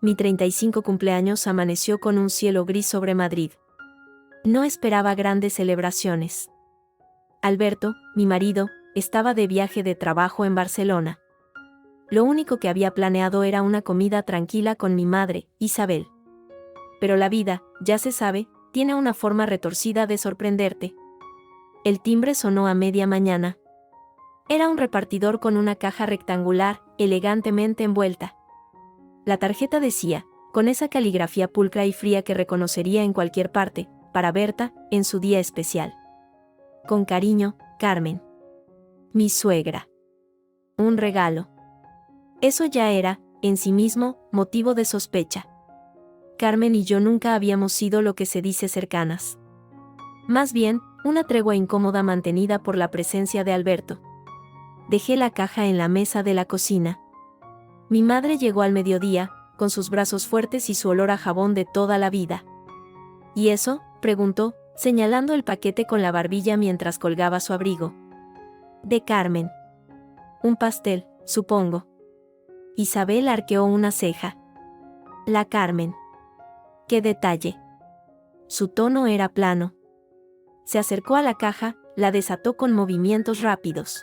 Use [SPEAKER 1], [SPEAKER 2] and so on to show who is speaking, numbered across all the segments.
[SPEAKER 1] mi 35 cumpleaños amaneció con un cielo gris sobre Madrid. No esperaba grandes celebraciones. Alberto, mi marido, estaba de viaje de trabajo en Barcelona. Lo único que había planeado era una comida tranquila con mi madre, Isabel. Pero la vida, ya se sabe, tiene una forma retorcida de sorprenderte. El timbre sonó a media mañana. Era un repartidor con una caja rectangular, elegantemente envuelta. La tarjeta decía, con esa caligrafía pulcra y fría que reconocería en cualquier parte, para Berta, en su día especial. Con cariño, Carmen. Mi suegra. Un regalo. Eso ya era, en sí mismo, motivo de sospecha. Carmen y yo nunca habíamos sido lo que se dice cercanas. Más bien, una tregua incómoda mantenida por la presencia de Alberto. Dejé la caja en la mesa de la cocina. Mi madre llegó al mediodía, con sus brazos fuertes y su olor a jabón de toda la vida. ¿Y eso?, preguntó, señalando el paquete con la barbilla mientras colgaba su abrigo. De Carmen. Un pastel, supongo. Isabel arqueó una ceja. La Carmen. ¡Qué detalle! Su tono era plano. Se acercó a la caja, la desató con movimientos rápidos.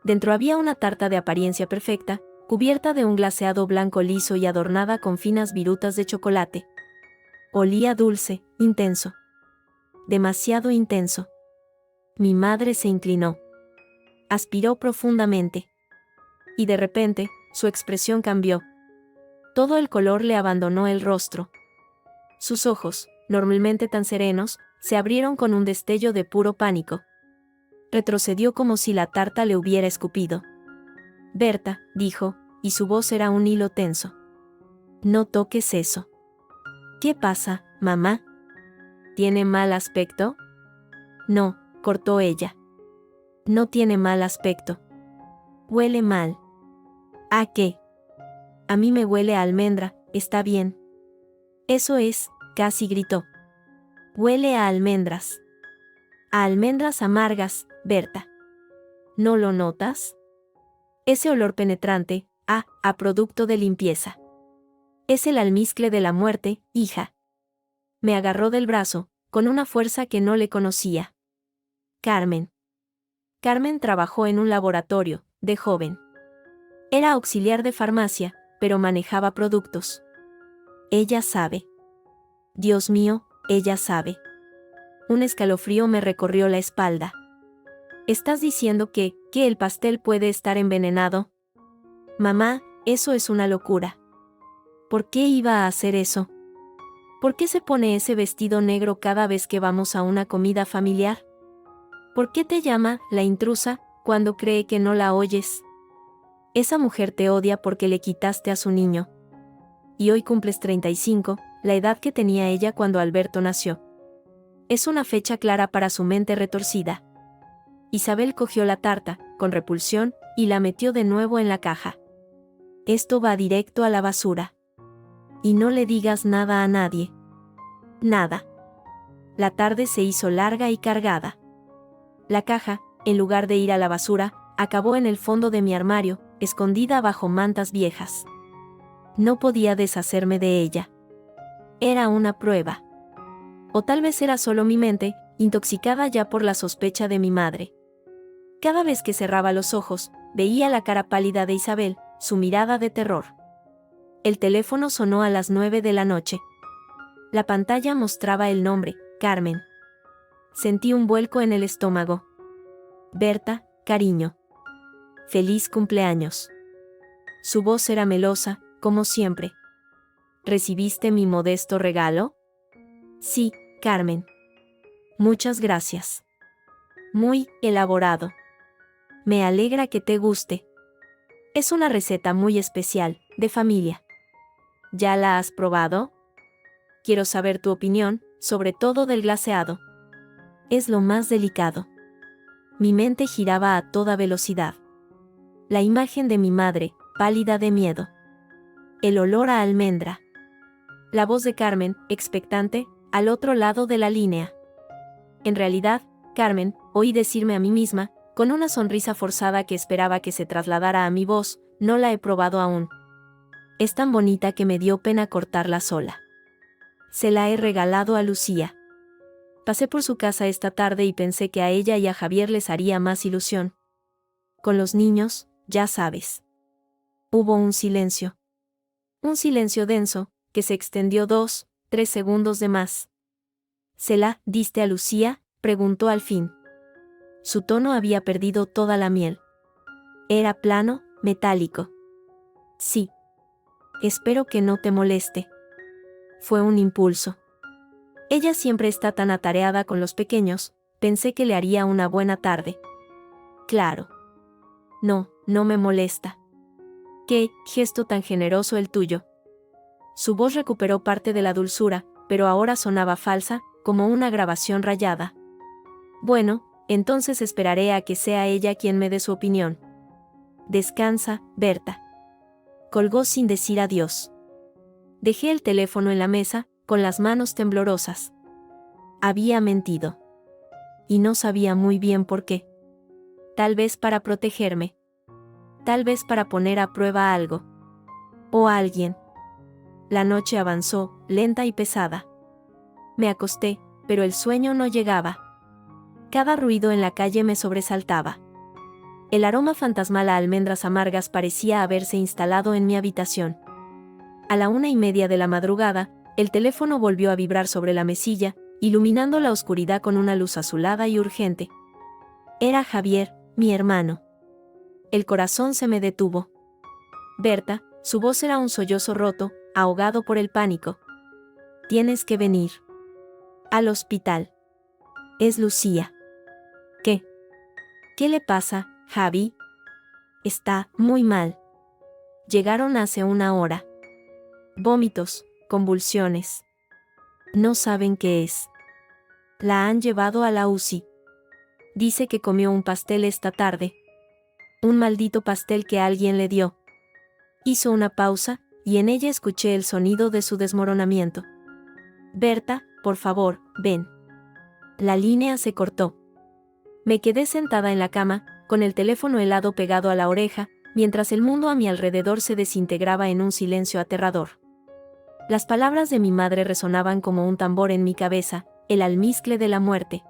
[SPEAKER 1] Dentro había una tarta de apariencia perfecta, cubierta de un glaseado blanco liso y adornada con finas virutas de chocolate. Olía dulce, intenso. Demasiado intenso. Mi madre se inclinó. Aspiró profundamente. Y de repente, su expresión cambió. Todo el color le abandonó el rostro. Sus ojos, normalmente tan serenos, se abrieron con un destello de puro pánico. Retrocedió como si la tarta le hubiera escupido. Berta, dijo, y su voz era un hilo tenso. No toques eso. ¿Qué pasa, mamá? ¿Tiene mal aspecto? No, cortó ella. No tiene mal aspecto. Huele mal. ¿A qué? A mí me huele a almendra, está bien. Eso es, casi gritó. Huele a almendras. A almendras amargas, Berta. ¿No lo notas? Ese olor penetrante, a producto de limpieza. Es el almizcle de la muerte, hija. Me agarró del brazo, con una fuerza que no le conocía. Carmen. Carmen trabajó en un laboratorio, de joven. Era auxiliar de farmacia, pero manejaba productos. Ella sabe. Dios mío, ella sabe. Un escalofrío me recorrió la espalda. ¿Estás diciendo que el pastel puede estar envenenado? Mamá, eso es una locura. ¿Por qué iba a hacer eso? ¿Por qué se pone ese vestido negro cada vez que vamos a una comida familiar? ¿Por qué te llama la intrusa cuando cree que no la oyes? Esa mujer te odia porque le quitaste a su niño. Y hoy cumples 35, la edad que tenía ella cuando Alberto nació. Es una fecha clara para su mente retorcida. Isabel cogió la tarta, con repulsión, y la metió de nuevo en la caja. Esto va directo a la basura. Y no le digas nada a nadie. Nada. La tarde se hizo larga y cargada. La caja, en lugar de ir a la basura, acabó en el fondo de mi armario, escondida bajo mantas viejas. No podía deshacerme de ella. Era una prueba. O tal vez era solo mi mente, intoxicada ya por la sospecha de mi madre. Cada vez que cerraba los ojos, veía la cara pálida de Isabel, su mirada de terror. El teléfono sonó a las 9 de la noche. La pantalla mostraba el nombre, Carmen. Sentí un vuelco en el estómago. Berta, cariño. Feliz cumpleaños. Su voz era melosa, como siempre. ¿Recibiste mi modesto regalo? Sí, Carmen. Muchas gracias. Muy elaborado. Me alegra que te guste. Es una receta muy especial, de familia. ¿Ya la has probado? Quiero saber tu opinión, sobre todo del glaseado. Es lo más delicado. Mi mente giraba a toda velocidad. La imagen de mi madre, pálida de miedo. El olor a almendra. La voz de Carmen, expectante, al otro lado de la línea. En realidad, Carmen, oí decirme a mí misma, con una sonrisa forzada que esperaba que se trasladara a mi voz, no la he probado aún. Es tan bonita que me dio pena cortarla sola. Se la he regalado a Lucía. Pasé por su casa esta tarde y pensé que a ella y a Javier les haría más ilusión. Con los niños, ya sabes. Hubo un silencio. Un silencio denso, que se extendió 2, 3 segundos de más. ¿Se la diste a Lucía?, preguntó al fin. Su tono había perdido toda la miel. Era plano, metálico. Sí. Espero que no te moleste. Fue un impulso. Ella siempre está tan atareada con los pequeños, pensé que le haría una buena tarde. Claro. No, no me molesta. Qué gesto tan generoso el tuyo. Su voz recuperó parte de la dulzura, pero ahora sonaba falsa, como una grabación rayada. Bueno, entonces esperaré a que sea ella quien me dé su opinión. Descansa, Berta. Colgó sin decir adiós. Dejé el teléfono en la mesa, con las manos temblorosas. Había mentido. Y no sabía muy bien por qué. Tal vez para protegerme. Tal vez para poner a prueba algo. O a alguien. La noche avanzó, lenta y pesada. Me acosté, pero el sueño no llegaba. Cada ruido en la calle me sobresaltaba. El aroma fantasmal a almendras amargas parecía haberse instalado en mi habitación. A la 1:30 de la madrugada, el teléfono volvió a vibrar sobre la mesilla, iluminando la oscuridad con una luz azulada y urgente. Era Javier, mi hermano. El corazón se me detuvo. Berta, su voz era un sollozo roto, ahogado por el pánico. Tienes que venir. Al hospital. Es Lucía. ¿Qué? ¿Qué le pasa, Javi? Está muy mal. Llegaron hace una hora. Vómitos, convulsiones. No saben qué es. La han llevado a la UCI. Dice que comió un pastel esta tarde. Un maldito pastel que alguien le dio. Hizo una pausa, y en ella escuché el sonido de su desmoronamiento. Berta, por favor, ven. La línea se cortó. Me quedé sentada en la cama, con el teléfono helado pegado a la oreja, mientras el mundo a mi alrededor se desintegraba en un silencio aterrador. Las palabras de mi madre resonaban como un tambor en mi cabeza, el almizcle de la muerte.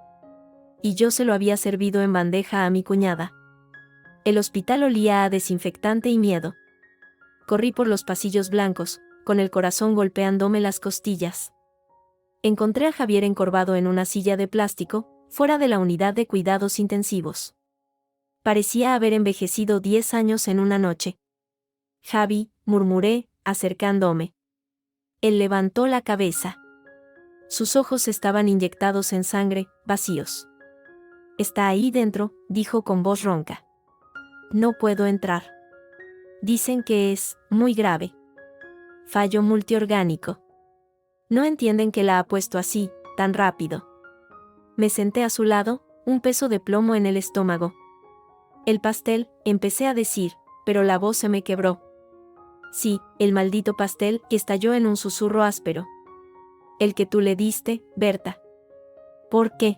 [SPEAKER 1] Y yo se lo había servido en bandeja a mi cuñada. El hospital olía a desinfectante y miedo. Corrí por los pasillos blancos, con el corazón golpeándome las costillas. Encontré a Javier encorvado en una silla de plástico, fuera de la unidad de cuidados intensivos. Parecía haber envejecido 10 años en una noche. Javi, murmuré, acercándome. Él levantó la cabeza. Sus ojos estaban inyectados en sangre, vacíos. Está ahí dentro, dijo con voz ronca. No puedo entrar. Dicen que es muy grave. Fallo multiorgánico. No entienden que la ha puesto así, tan rápido. Me senté a su lado, un peso de plomo en el estómago. El pastel, empecé a decir, pero la voz se me quebró. Sí, el maldito pastel, estalló en un susurro áspero. El que tú le diste, Berta. ¿Por qué?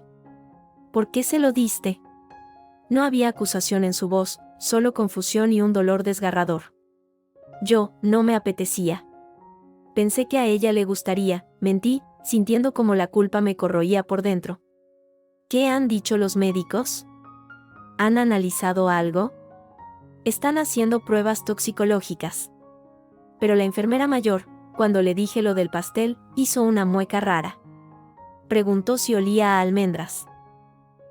[SPEAKER 1] ¿Por qué se lo diste? No había acusación en su voz, solo confusión y un dolor desgarrador. Yo, no me apetecía. Pensé que a ella le gustaría, mentí, sintiendo como la culpa me corroía por dentro. ¿Qué han dicho los médicos? ¿Han analizado algo? Están haciendo pruebas toxicológicas. Pero la enfermera mayor, cuando le dije lo del pastel, hizo una mueca rara. Preguntó si olía a almendras.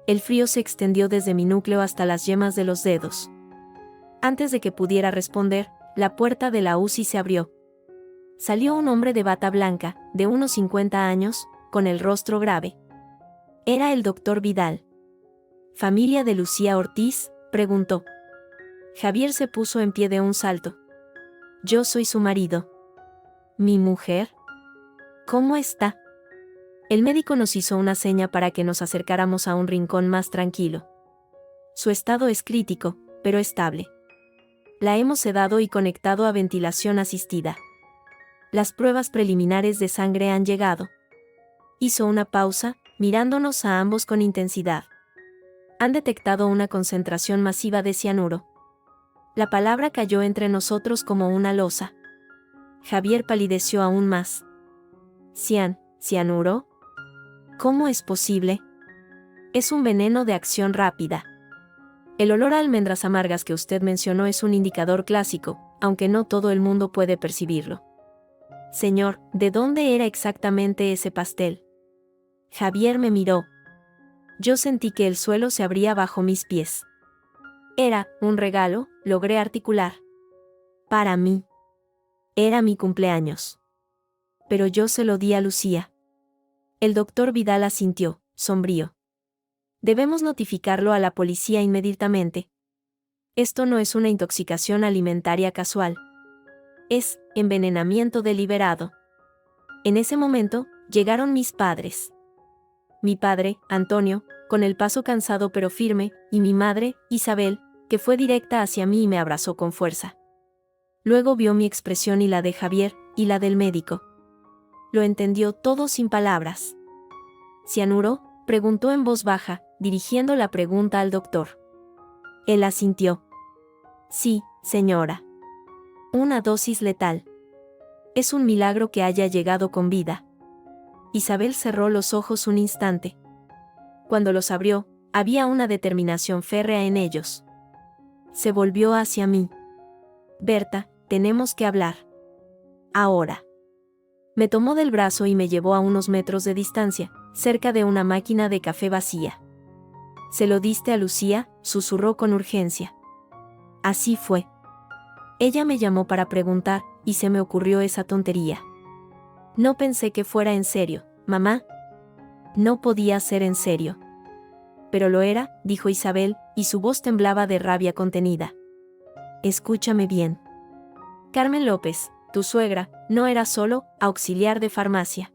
[SPEAKER 1] El frío se extendió desde mi núcleo hasta las yemas de los dedos. Antes de que pudiera responder, la puerta de la UCI se abrió. Salió un hombre de bata blanca, de unos 50 años, con el rostro grave. Era el doctor Vidal. ¿Familia de Lucía Ortiz?, preguntó. Javier se puso en pie de un salto. Yo soy su marido. ¿Mi mujer? ¿Cómo está? El médico nos hizo una seña para que nos acercáramos a un rincón más tranquilo. Su estado es crítico, pero estable. La hemos sedado y conectado a ventilación asistida. Las pruebas preliminares de sangre han llegado. Hizo una pausa, mirándonos a ambos con intensidad. Han detectado una concentración masiva de cianuro. La palabra cayó entre nosotros como una losa. Javier palideció aún más. ¿Cianuro? ¿Cómo es posible? Es un veneno de acción rápida. El olor a almendras amargas que usted mencionó es un indicador clásico, aunque no todo el mundo puede percibirlo. Señor, ¿de dónde era exactamente ese pastel? Javier me miró. Yo sentí que el suelo se abría bajo mis pies. Era un regalo, logré articular. Para mí. Era mi cumpleaños. Pero yo se lo di a Lucía. El doctor Vidal asintió, sombrío. Debemos notificarlo a la policía inmediatamente. Esto no es una intoxicación alimentaria casual. Es envenenamiento deliberado. En ese momento, llegaron mis padres. Mi padre, Antonio, con el paso cansado pero firme, y mi madre, Isabel, que fue directa hacia mí y me abrazó con fuerza. Luego vio mi expresión y la de Javier, y la del médico. Lo entendió todo sin palabras. ¿Cianuro?, preguntó en voz baja, dirigiendo la pregunta al doctor. Él asintió. Sí, señora. Una dosis letal. Es un milagro que haya llegado con vida. Isabel cerró los ojos un instante. Cuando los abrió, había una determinación férrea en ellos. Se volvió hacia mí. Berta, tenemos que hablar. Ahora. Me tomó del brazo y me llevó a unos metros de distancia, cerca de una máquina de café vacía. ¿Se lo diste a Lucía?, susurró con urgencia. Así fue. Ella me llamó para preguntar, y se me ocurrió esa tontería. No pensé que fuera en serio, mamá. No podía ser en serio. Pero lo era, dijo Isabel, y su voz temblaba de rabia contenida. Escúchame bien. Carmen López, tu suegra, no era solo auxiliar de farmacia.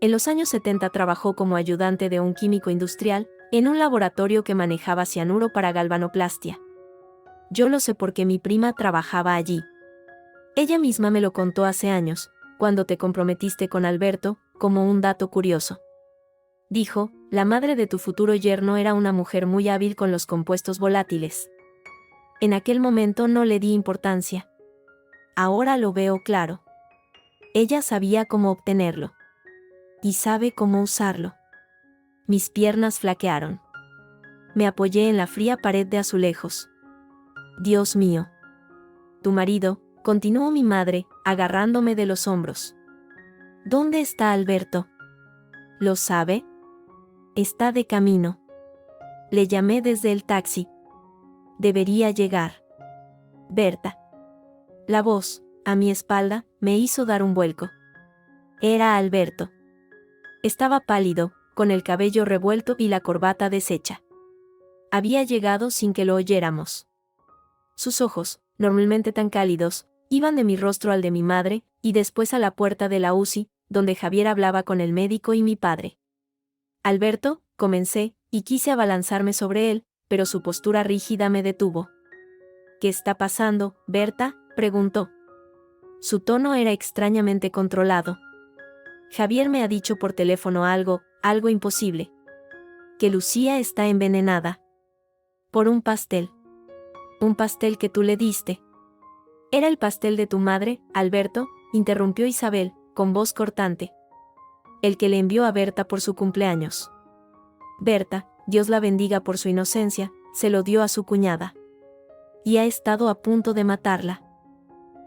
[SPEAKER 1] En los años 70 trabajó como ayudante de un químico industrial, en un laboratorio que manejaba cianuro para galvanoplastia. Yo lo sé porque mi prima trabajaba allí. Ella misma me lo contó hace años, cuando te comprometiste con Alberto, como un dato curioso. Dijo, la madre de tu futuro yerno era una mujer muy hábil con los compuestos volátiles. En aquel momento no le di importancia. Ahora lo veo claro. Ella sabía cómo obtenerlo. Y sabe cómo usarlo. Mis piernas flaquearon. Me apoyé en la fría pared de azulejos. Dios mío. Tu marido, continuó mi madre, agarrándome de los hombros. ¿Dónde está Alberto? ¿Lo sabe? Está de camino. Le llamé desde el taxi. Debería llegar. Berta. La voz, a mi espalda, me hizo dar un vuelco. Era Alberto. Estaba pálido, con el cabello revuelto y la corbata deshecha. Había llegado sin que lo oyéramos. Sus ojos, normalmente tan cálidos, iban de mi rostro al de mi madre, y después a la puerta de la UCI, donde Javier hablaba con el médico y mi padre. Alberto, comencé, y quise abalanzarme sobre él, pero su postura rígida me detuvo. ¿Qué está pasando, Berta?, preguntó. Su tono era extrañamente controlado. Javier me ha dicho por teléfono algo imposible. Que Lucía está envenenada. Por un pastel. Un pastel que tú le diste. Era el pastel de tu madre, Alberto, interrumpió Isabel, con voz cortante. El que le envió a Berta por su cumpleaños. Berta, Dios la bendiga por su inocencia, se lo dio a su cuñada. Y ha estado a punto de matarla.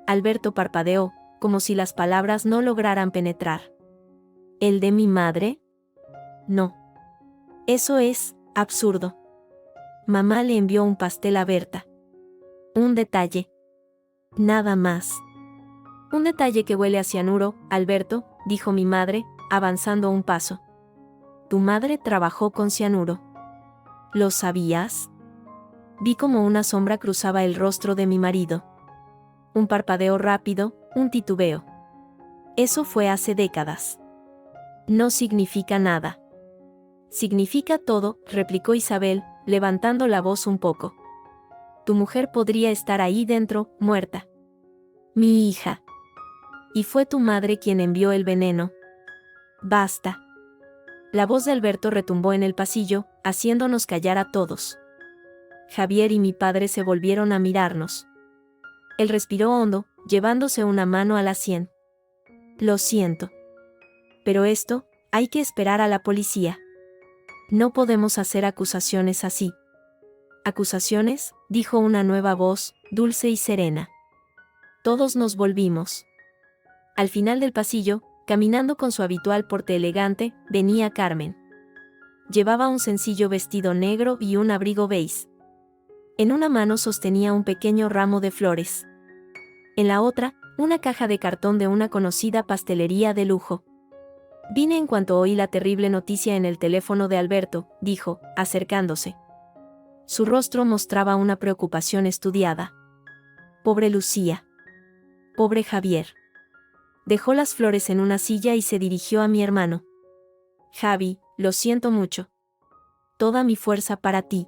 [SPEAKER 1] Alberto parpadeó, como si las palabras no lograran penetrar. ¿El de mi madre? No. Eso es absurdo. Mamá le envió un pastel a Berta. Un detalle. Nada más. Un detalle que huele a cianuro, Alberto, dijo mi madre, avanzando un paso. Tu madre trabajó con cianuro. ¿Lo sabías? Vi como una sombra cruzaba el rostro de mi marido. Un parpadeo rápido, un titubeo. Eso fue hace décadas. No significa nada. Significa todo, replicó Isabel, levantando la voz un poco. Tu mujer podría estar ahí dentro, muerta. Mi hija. Y fue tu madre quien envió el veneno. Basta. La voz de Alberto retumbó en el pasillo, haciéndonos callar a todos. Javier y mi padre se volvieron a mirarnos. Él respiró hondo, llevándose una mano a la sien. Lo siento. Pero esto, hay que esperar a la policía. No podemos hacer acusaciones así. ¿Acusaciones?, dijo una nueva voz, dulce y serena. Todos nos volvimos. Al final del pasillo, caminando con su habitual porte elegante, venía Carmen. Llevaba un sencillo vestido negro y un abrigo beige. En una mano sostenía un pequeño ramo de flores. En la otra, una caja de cartón de una conocida pastelería de lujo. Vine en cuanto oí la terrible noticia en el teléfono de Alberto, dijo, acercándose. Su rostro mostraba una preocupación estudiada. Pobre Lucía. Pobre Javier. Dejó las flores en una silla y se dirigió a mi hermano. Javi, lo siento mucho. Toda mi fuerza para ti.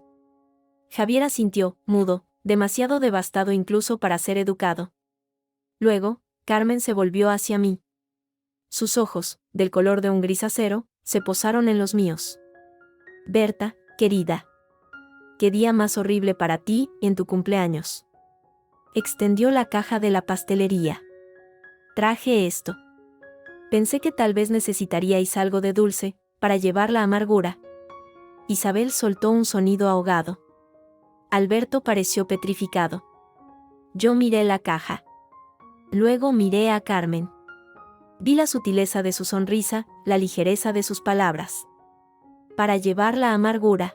[SPEAKER 1] Javier asintió, mudo, demasiado devastado incluso para ser educado. Luego, Carmen se volvió hacia mí. Sus ojos, del color de un gris acero, se posaron en los míos. Berta, querida. Qué día más horrible para ti, en tu cumpleaños. Extendió la caja de la pastelería. Traje esto. Pensé que tal vez necesitaríais algo de dulce, para llevar la amargura. Isabel soltó un sonido ahogado. Alberto pareció petrificado. Yo miré la caja. Luego miré a Carmen. Vi la sutileza de su sonrisa, la ligereza de sus palabras. Para llevar la amargura.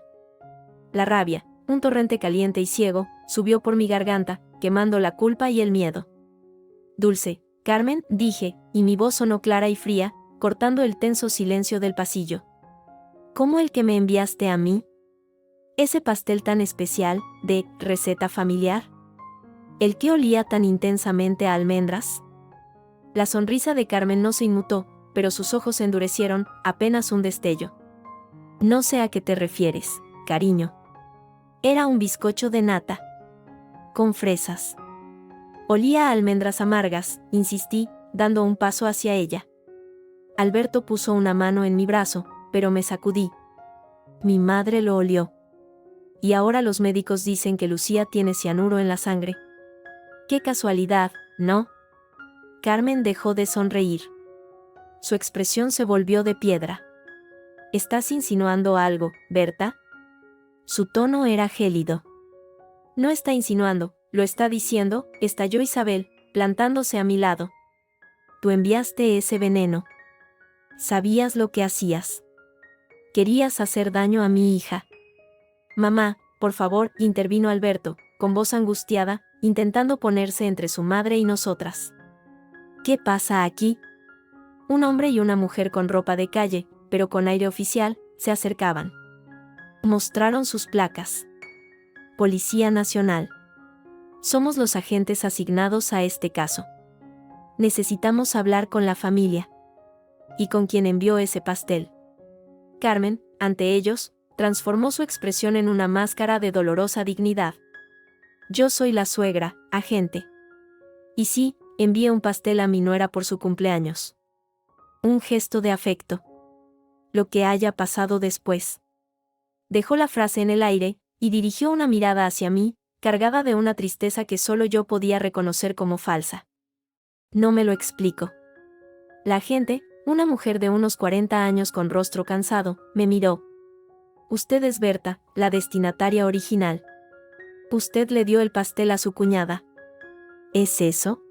[SPEAKER 1] La rabia, un torrente caliente y ciego, subió por mi garganta, quemando la culpa y el miedo. Dulce, Carmen, dije, y mi voz sonó clara y fría, cortando el tenso silencio del pasillo. ¿Cómo el que me enviaste a mí? Ese pastel tan especial, de receta familiar. ¿El que olía tan intensamente a almendras? La sonrisa de Carmen no se inmutó, pero sus ojos se endurecieron, apenas un destello. No sé a qué te refieres, cariño. Era un bizcocho de nata. Con fresas. Olía a almendras amargas, insistí, dando un paso hacia ella. Alberto puso una mano en mi brazo, pero me sacudí. Mi madre lo olió. Y ahora los médicos dicen que Lucía tiene cianuro en la sangre. Qué casualidad, ¿no? Carmen dejó de sonreír. Su expresión se volvió de piedra. ¿Estás insinuando algo, Berta? Su tono era gélido. No está insinuando, lo está diciendo, estalló Isabel, plantándose a mi lado. Tú enviaste ese veneno. Sabías lo que hacías. Querías hacer daño a mi hija. Mamá, por favor, intervino Alberto, con voz angustiada, intentando ponerse entre su madre y nosotras. ¿Qué pasa aquí? Un hombre y una mujer con ropa de calle, pero con aire oficial, se acercaban. Mostraron sus placas. Policía Nacional. Somos los agentes asignados a este caso. Necesitamos hablar con la familia. ¿Y con quien envió ese pastel? Carmen, ante ellos, transformó su expresión en una máscara de dolorosa dignidad. Yo soy la suegra, agente. Y sí, envié un pastel a mi nuera por su cumpleaños. Un gesto de afecto. Lo que haya pasado después. Dejó la frase en el aire, y dirigió una mirada hacia mí, cargada de una tristeza que solo yo podía reconocer como falsa. No me lo explico. La agente, una mujer de unos 40 años con rostro cansado, me miró. Usted es Berta, la destinataria original. Usted le dio el pastel a su cuñada. ¿Es eso?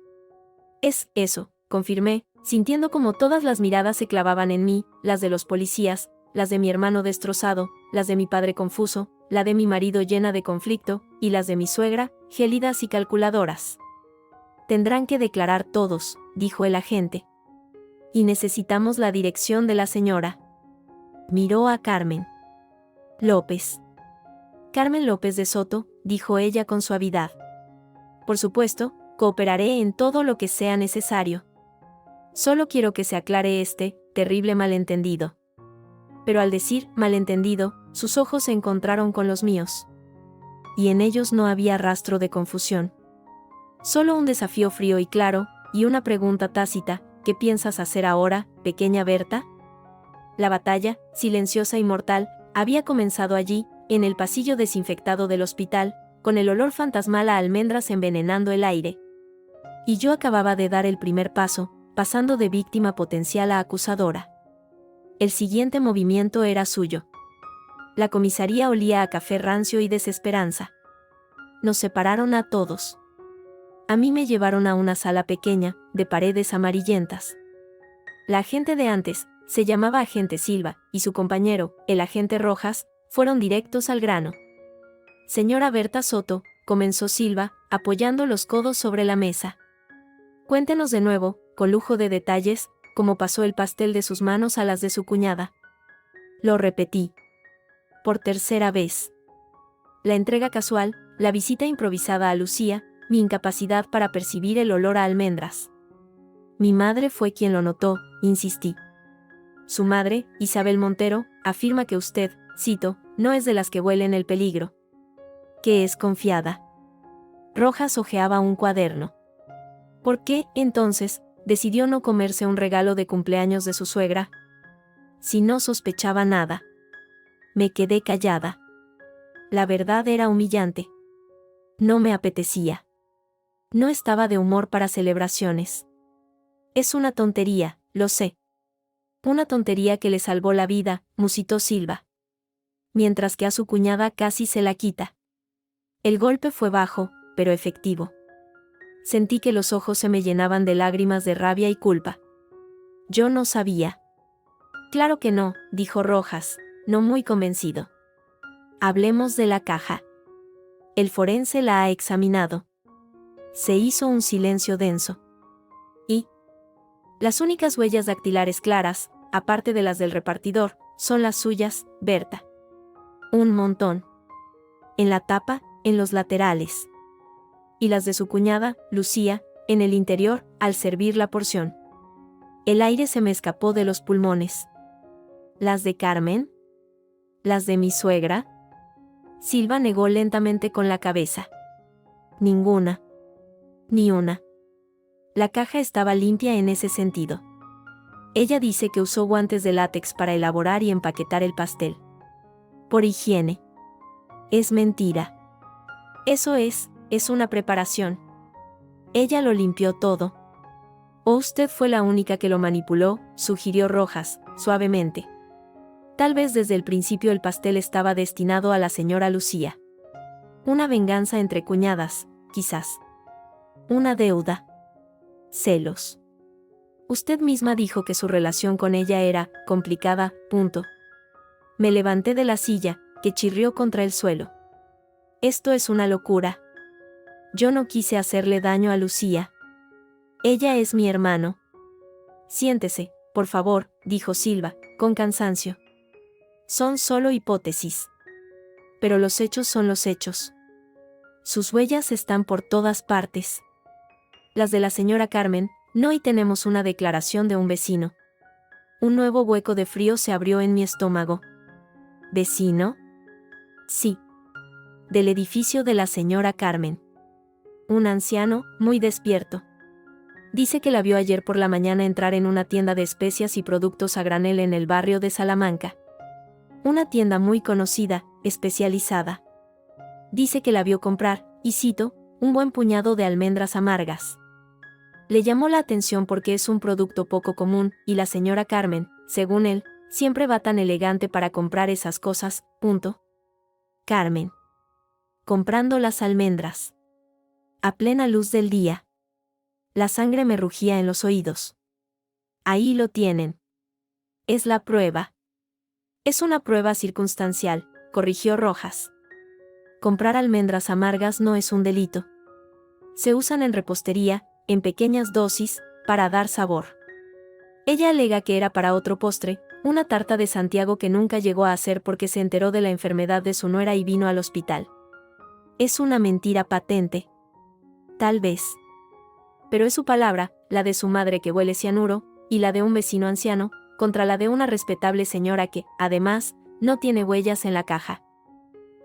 [SPEAKER 1] Es eso, confirmé, sintiendo como todas las miradas se clavaban en mí, las de los policías, las de mi hermano destrozado, las de mi padre confuso, la de mi marido llena de conflicto, y las de mi suegra, gélidas y calculadoras. Tendrán que declarar todos, dijo el agente. Y necesitamos la dirección de la señora. Miró a Carmen. López. Carmen López de Soto, dijo ella con suavidad. Por supuesto, cooperaré en todo lo que sea necesario. Solo quiero que se aclare este terrible malentendido. Pero al decir malentendido, sus ojos se encontraron con los míos. Y en ellos no había rastro de confusión. Solo un desafío frío y claro, y una pregunta tácita: ¿qué piensas hacer ahora, pequeña Berta? La batalla, silenciosa y mortal, había comenzado allí, en el pasillo desinfectado del hospital, con el olor fantasmal a almendras envenenando el aire. Y yo acababa de dar el primer paso, pasando de víctima potencial a acusadora. El siguiente movimiento era suyo. La comisaría olía a café rancio y desesperanza. Nos separaron a todos. A mí me llevaron a una sala pequeña, de paredes amarillentas. La agente de antes, se llamaba agente Silva, y su compañero, el agente Rojas, fueron directos al grano. Señora Berta Soto, comenzó Silva, apoyando los codos sobre la mesa. Cuéntenos de nuevo, con lujo de detalles, cómo pasó el pastel de sus manos a las de su cuñada. Lo repetí. Por tercera vez. La entrega casual, la visita improvisada a Lucía, mi incapacidad para percibir el olor a almendras. Mi madre fue quien lo notó, insistí. Su madre, Isabel Montero, afirma que usted, cito, no es de las que huelen el peligro. Que es confiada. Rojas hojeaba un cuaderno. ¿Por qué, entonces, decidió no comerse un regalo de cumpleaños de su suegra? Si no sospechaba nada. Me quedé callada. La verdad era humillante. No me apetecía. No estaba de humor para celebraciones. Es una tontería, lo sé. Una tontería que le salvó la vida, musitó Silva. Mientras que a su cuñada casi se la quita. El golpe fue bajo, pero efectivo. Sentí que los ojos se me llenaban de lágrimas de rabia y culpa. Yo no sabía. Claro que no, dijo Rojas, no muy convencido. Hablemos de la caja. El forense la ha examinado. Se hizo un silencio denso. Y las únicas huellas dactilares claras, aparte de las del repartidor, son las suyas, Berta. Un montón. En la tapa, en los laterales. Y las de su cuñada, Lucía, en el interior, al servir la porción. El aire se me escapó de los pulmones. ¿Las de Carmen? ¿Las de mi suegra? Silva negó lentamente con la cabeza. Ninguna. Ni una. La caja estaba limpia en ese sentido. Ella dice que usó guantes de látex para elaborar y empaquetar el pastel. Por higiene. Es mentira. Eso es una preparación. Ella lo limpió todo. ¿O usted fue la única que lo manipuló?, sugirió Rojas, suavemente. Tal vez desde el principio el pastel estaba destinado a la señora Lucía. Una venganza entre cuñadas, quizás. Una deuda. Celos. Usted misma dijo que su relación con ella era complicada, punto. Me levanté de la silla, que chirrió contra el suelo. Esto es una locura. Yo no quise hacerle daño a Lucía. Ella es mi hermano. Siéntese, por favor, dijo Silva, con cansancio. Son solo hipótesis. Pero los hechos son los hechos. Sus huellas están por todas partes. Las de la señora Carmen, no, y tenemos una declaración de un vecino. Un nuevo hueco de frío se abrió en mi estómago. ¿Vecino? Sí. Del edificio de la señora Carmen. Un anciano, muy despierto. Dice que la vio ayer por la mañana entrar en una tienda de especias y productos a granel en el barrio de Salamanca. Una tienda muy conocida, especializada. Dice que la vio comprar, y cito, un buen puñado de almendras amargas. Le llamó la atención porque es un producto poco común, y la señora Carmen, según él, siempre va tan elegante para comprar esas cosas, punto. Carmen. Comprando las almendras. A plena luz del día. La sangre me rugía en los oídos. Ahí lo tienen. Es la prueba. Es una prueba circunstancial, corrigió Rojas. Comprar almendras amargas no es un delito. Se usan en repostería, en pequeñas dosis, para dar sabor. Ella alega que era para otro postre, una tarta de Santiago que nunca llegó a hacer porque se enteró de la enfermedad de su nuera y vino al hospital. Es una mentira patente. Tal vez. Pero es su palabra, la de su madre que huele cianuro, y la de un vecino anciano, contra la de una respetable señora que, además, no tiene huellas en la caja.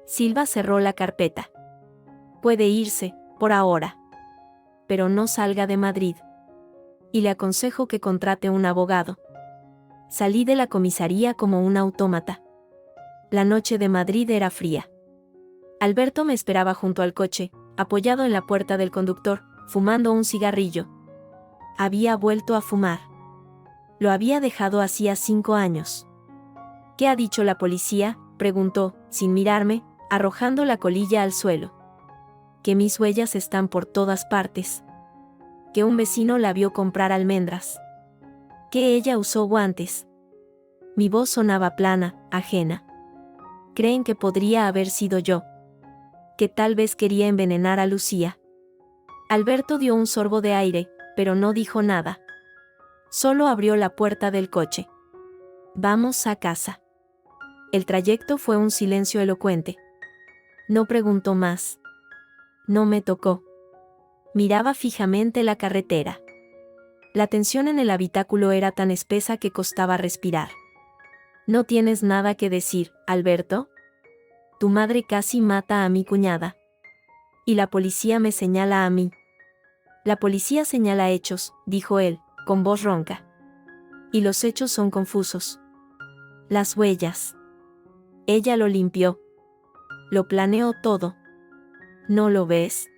[SPEAKER 1] Silva cerró la carpeta. Puede irse, por ahora. Pero no salga de Madrid. Y le aconsejo que contrate un abogado. Salí de la comisaría como un autómata. La noche de Madrid era fría. Alberto me esperaba junto al coche, apoyado en la puerta del conductor, fumando un cigarrillo. Había vuelto a fumar. Lo había dejado hacía 5 años. ¿Qué ha dicho la policía?, preguntó, sin mirarme, arrojando la colilla al suelo. Que mis huellas están por todas partes. Que un vecino la vio comprar almendras. Que ella usó guantes. Mi voz sonaba plana, ajena. Creen que podría haber sido yo. Que tal vez quería envenenar a Lucía. Alberto dio un sorbo de aire, pero no dijo nada. Solo abrió la puerta del coche. Vamos a casa. El trayecto fue un silencio elocuente. No preguntó más. No me tocó. Miraba fijamente la carretera. La tensión en el habitáculo era tan espesa que costaba respirar. ¿No tienes nada que decir, Alberto? Tu madre casi mata a mi cuñada. Y la policía me señala a mí. La policía señala hechos, dijo él, con voz ronca. Y los hechos son confusos. Las huellas. Ella lo limpió. Lo planeó todo. ¿No lo ves?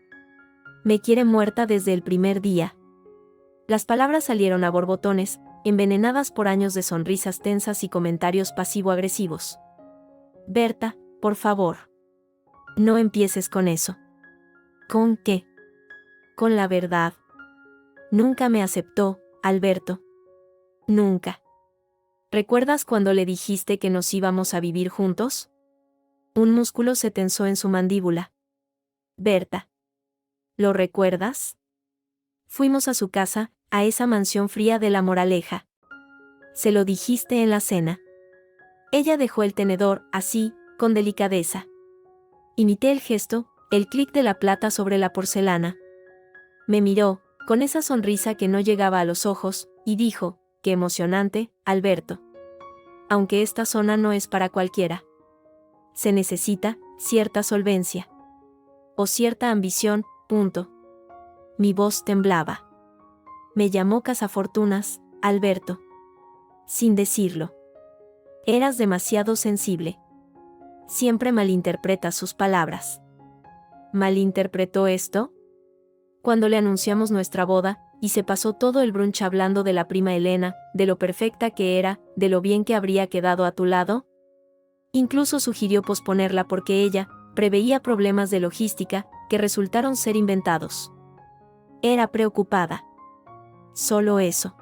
[SPEAKER 1] Me quiere muerta desde el primer día. Las palabras salieron a borbotones, envenenadas por años de sonrisas tensas y comentarios pasivo-agresivos. Berta, por favor. No empieces con eso. ¿Con qué? Con la verdad. Nunca me aceptó, Alberto. Nunca. ¿Recuerdas cuando le dijiste que nos íbamos a vivir juntos? Un músculo se tensó en su mandíbula. Berta. ¿Lo recuerdas? Fuimos a su casa, a esa mansión fría de La Moraleja. Se lo dijiste en la cena. Ella dejó el tenedor, así, con delicadeza. Imité el gesto, el clic de la plata sobre la porcelana. Me miró, con esa sonrisa que no llegaba a los ojos, y dijo, qué emocionante, Alberto. Aunque esta zona no es para cualquiera. Se necesita cierta solvencia. O cierta ambición, punto. Mi voz temblaba. Me llamó cazafortunas, Alberto. Sin decirlo. Eras demasiado sensible. Siempre malinterpretas sus palabras. ¿Malinterpretó esto? Cuando le anunciamos nuestra boda, y se pasó todo el brunch hablando de la prima Elena, de lo perfecta que era, de lo bien que habría quedado a tu lado. Incluso sugirió posponerla porque ella preveía problemas de logística que resultaron ser inventados. Era preocupada. Solo eso.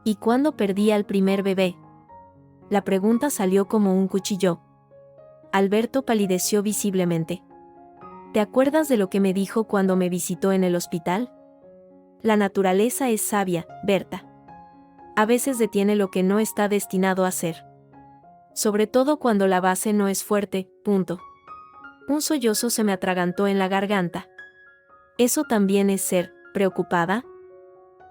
[SPEAKER 1] ¿Y cuándo perdí al primer bebé? La pregunta salió como un cuchillo. Alberto palideció visiblemente. ¿Te acuerdas de lo que me dijo cuando me visitó en el hospital? La naturaleza es sabia, Berta. A veces detiene lo que no está destinado a ser. Sobre todo cuando la base no es fuerte, punto. Un sollozo se me atragantó en la garganta. ¿Eso también es ser preocupada?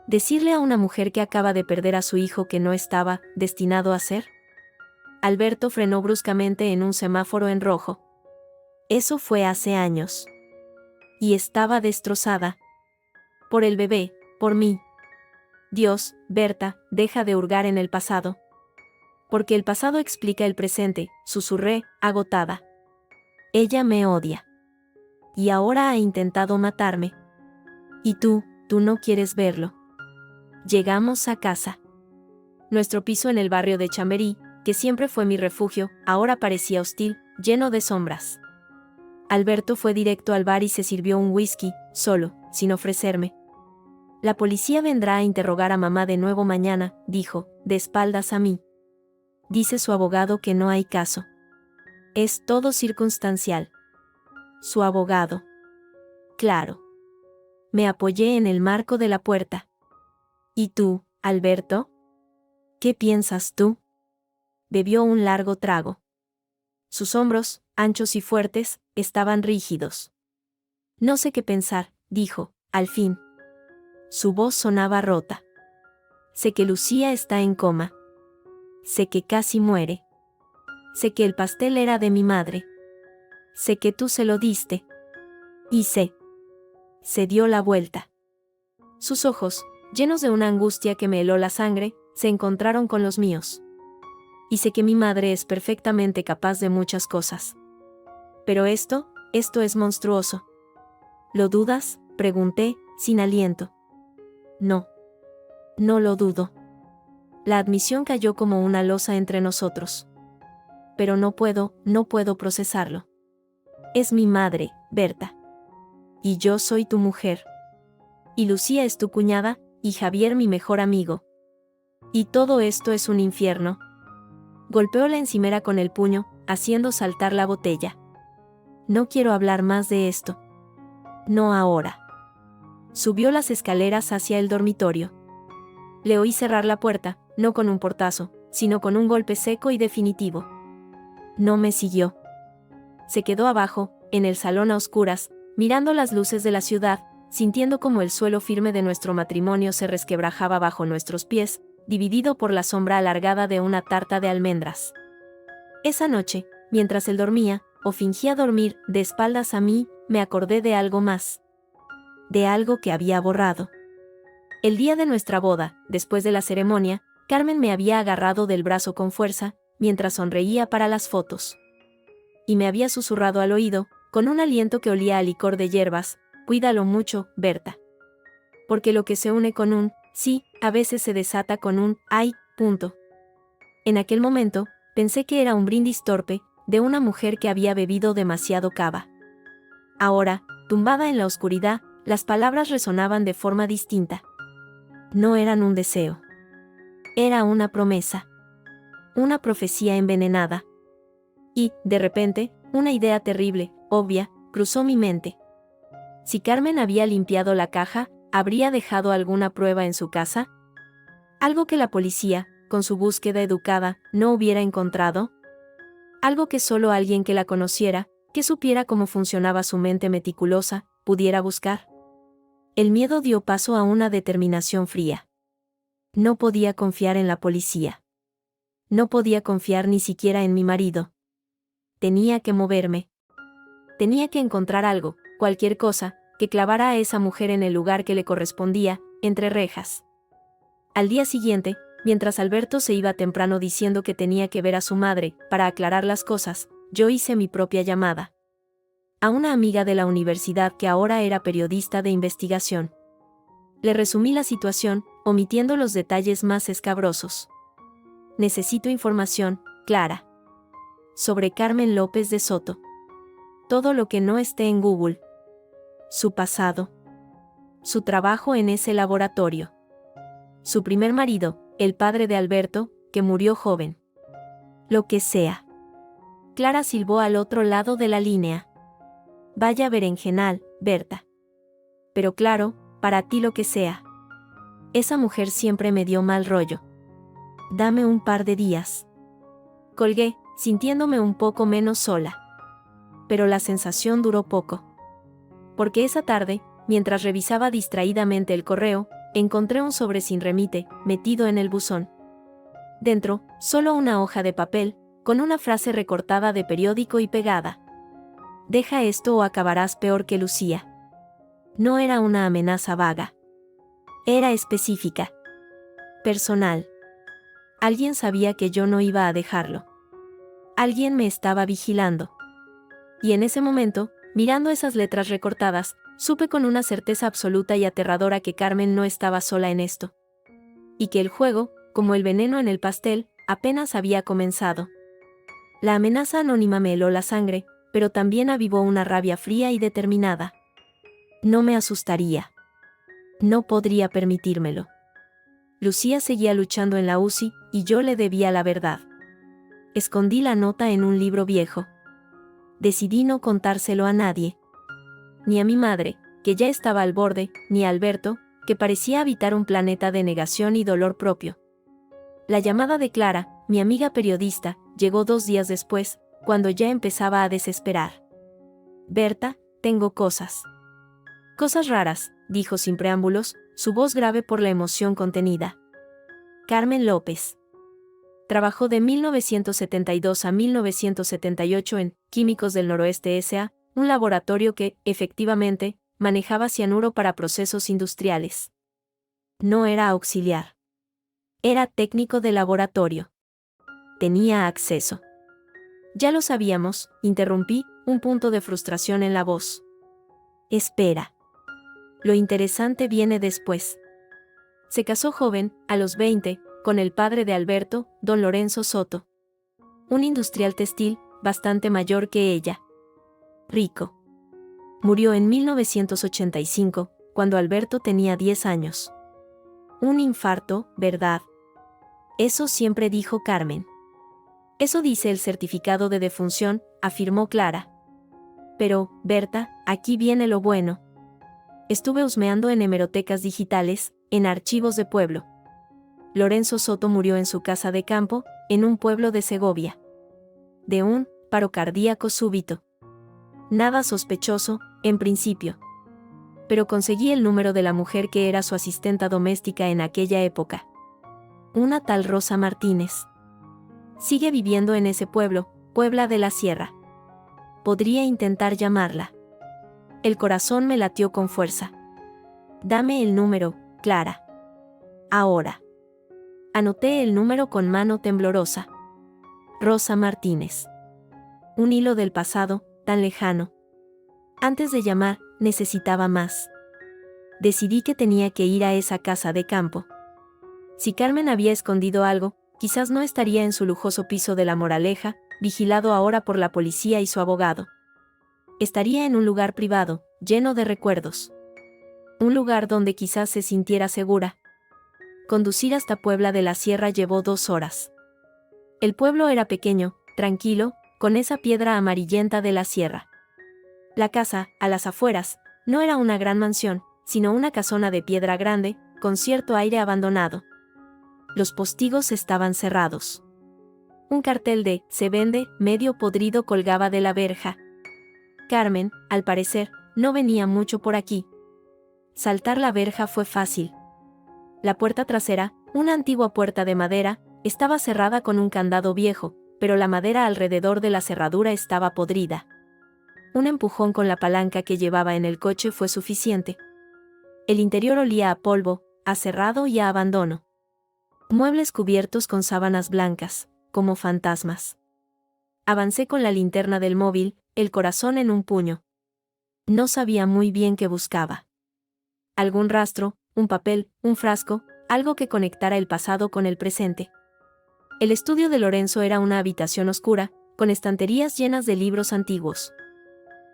[SPEAKER 1] ¿Decirle a una mujer que acaba de perder a su hijo que no estaba destinado a ser? Alberto frenó bruscamente en un semáforo en rojo. Eso fue hace años. Y estaba destrozada. Por el bebé, por mí. Dios, Berta, deja de hurgar en el pasado. Porque el pasado explica el presente, susurré, agotada. Ella me odia. Y ahora ha intentado matarme. Y tú no quieres verlo. Llegamos a casa. Nuestro piso en el barrio de Chamberí, que siempre fue mi refugio, ahora parecía hostil, lleno de sombras. Alberto fue directo al bar y se sirvió un whisky, solo, sin ofrecerme. La policía vendrá a interrogar a mamá de nuevo mañana, dijo, de espaldas a mí. Dice su abogado que no hay caso. Es todo circunstancial. Su abogado. Claro. Me apoyé en el marco de la puerta. ¿Y tú, Alberto? ¿Qué piensas tú? Bebió un largo trago. Sus hombros, anchos y fuertes, estaban rígidos. No sé qué pensar, dijo, al fin. Su voz sonaba rota. Sé que Lucía está en coma. Sé que casi muere. Sé que el pastel era de mi madre. Sé que tú se lo diste. Y sé. Se dio la vuelta. Sus ojos, llenos de una angustia que me heló la sangre, se encontraron con los míos. Y sé que mi madre es perfectamente capaz de muchas cosas. Pero esto es monstruoso. ¿Lo dudas?, pregunté, sin aliento. No. No lo dudo. La admisión cayó como una losa entre nosotros. Pero no puedo procesarlo. Es mi madre, Berta. Y yo soy tu mujer. Y Lucía es tu cuñada, y Javier mi mejor amigo. Y todo esto es un infierno. Golpeó la encimera con el puño, haciendo saltar la botella. No quiero hablar más de esto. No ahora. Subió las escaleras hacia el dormitorio. Le oí cerrar la puerta, no con un portazo, sino con un golpe seco y definitivo. No me siguió. Se quedó abajo, en el salón a oscuras, mirando las luces de la ciudad, sintiendo como el suelo firme de nuestro matrimonio se resquebrajaba bajo nuestros pies, dividido por la sombra alargada de una tarta de almendras. Esa noche, mientras él dormía, o fingía dormir, de espaldas a mí, me acordé de algo más. De algo que había borrado. El día de nuestra boda, después de la ceremonia, Carmen me había agarrado del brazo con fuerza, mientras sonreía para las fotos. Y me había susurrado al oído, con un aliento que olía a licor de hierbas: cuídalo mucho, Berta. Porque lo que se une con un sí, a veces se desata con un ay, punto. En aquel momento, pensé que era un brindis torpe, de una mujer que había bebido demasiado cava. Ahora, tumbada en la oscuridad, las palabras resonaban de forma distinta. No eran un deseo. Era una promesa. Una profecía envenenada. Y, de repente, una idea terrible, obvia, cruzó mi mente. Si Carmen había limpiado la caja, ¿habría dejado alguna prueba en su casa? ¿Algo que la policía, con su búsqueda educada, no hubiera encontrado? ¿Algo que solo alguien que la conociera, que supiera cómo funcionaba su mente meticulosa, pudiera buscar? El miedo dio paso a una determinación fría. No podía confiar en la policía. No podía confiar ni siquiera en mi marido. Tenía que moverme. Tenía que encontrar algo, cualquier cosa, que clavara a esa mujer en el lugar que le correspondía, entre rejas. Al día siguiente, mientras Alberto se iba temprano diciendo que tenía que ver a su madre, para aclarar las cosas, yo hice mi propia llamada. A una amiga de la universidad que ahora era periodista de investigación. Le resumí la situación, omitiendo los detalles más escabrosos. Necesito información, Clara. Sobre Carmen López de Soto. Todo lo que no esté en Google. Su pasado. Su trabajo en ese laboratorio. Su primer marido, el padre de Alberto, que murió joven. Lo que sea. Clara silbó al otro lado de la línea. Vaya berenjenal, Berta. Pero claro, para ti lo que sea. Esa mujer siempre me dio mal rollo. Dame un par de días. Colgué, sintiéndome un poco menos sola. Pero la sensación duró poco. Porque esa tarde, mientras revisaba distraídamente el correo, encontré un sobre sin remite, metido en el buzón. Dentro, solo una hoja de papel, con una frase recortada de periódico y pegada. Deja esto o acabarás peor que Lucía. No era una amenaza vaga. Era específica. Personal. Alguien sabía que yo no iba a dejarlo. Alguien me estaba vigilando. Y en ese momento, mirando esas letras recortadas, supe con una certeza absoluta y aterradora que Carmen no estaba sola en esto. Y que el juego, como el veneno en el pastel, apenas había comenzado. La amenaza anónima me heló la sangre, pero también avivó una rabia fría y determinada. No me asustaría. No podría permitírmelo. Lucía seguía luchando en la UCI, y yo le debía la verdad. Escondí la nota en un libro viejo. Decidí no contárselo a nadie. Ni a mi madre, que ya estaba al borde, ni a Alberto, que parecía habitar un planeta de negación y dolor propio. La llamada de Clara, mi amiga periodista, llegó 2 días después, cuando ya empezaba a desesperar. Berta, tengo cosas. Cosas raras, dijo sin preámbulos, su voz grave por la emoción contenida. Carmen López. Trabajó de 1972 a 1978 en Químicos del Noroeste S.A., un laboratorio que, efectivamente, manejaba cianuro para procesos industriales. No era auxiliar. Era técnico de laboratorio. Tenía acceso. Ya lo sabíamos, interrumpí, un punto de frustración en la voz. Espera. Lo interesante viene después. Se casó joven, a los 20, con el padre de Alberto, don Lorenzo Soto. Un industrial textil, bastante mayor que ella. Rico. Murió en 1985, cuando Alberto tenía 10 años. Un infarto, ¿verdad? Eso siempre dijo Carmen. Eso dice el certificado de defunción, afirmó Clara. Pero, Berta, aquí viene lo bueno. Estuve husmeando en hemerotecas digitales, en archivos de pueblo. Lorenzo Soto murió en su casa de campo, en un pueblo de Segovia. De un paro cardíaco súbito. Nada sospechoso, en principio. Pero conseguí el número de la mujer que era su asistenta doméstica en aquella época. Una tal Rosa Martínez. Sigue viviendo en ese pueblo, Puebla de la Sierra. Podría intentar llamarla. El corazón me latió con fuerza. Dame el número, Clara. Ahora. Anoté el número con mano temblorosa. Rosa Martínez. Un hilo del pasado, tan lejano. Antes de llamar, necesitaba más. Decidí que tenía que ir a esa casa de campo. Si Carmen había escondido algo, quizás no estaría en su lujoso piso de La Moraleja, vigilado ahora por la policía y su abogado. Estaría en un lugar privado, lleno de recuerdos. Un lugar donde quizás se sintiera segura. Conducir hasta Puebla de la Sierra llevó 2 horas. El pueblo era pequeño, tranquilo, con esa piedra amarillenta de la sierra. La casa, a las afueras, no era una gran mansión, sino una casona de piedra grande, con cierto aire abandonado. Los postigos estaban cerrados. Un cartel de "Se vende", medio podrido colgaba de la verja. Carmen, al parecer, no venía mucho por aquí. Saltar la verja fue fácil. La puerta trasera, una antigua puerta de madera, estaba cerrada con un candado viejo, pero la madera alrededor de la cerradura estaba podrida. Un empujón con la palanca que llevaba en el coche fue suficiente. El interior olía a polvo, a cerrado y a abandono. Muebles cubiertos con sábanas blancas, como fantasmas. Avancé con la linterna del móvil, el corazón en un puño. No sabía muy bien qué buscaba. Algún rastro, un papel, un frasco, algo que conectara el pasado con el presente. El estudio de Lorenzo era una habitación oscura, con estanterías llenas de libros antiguos.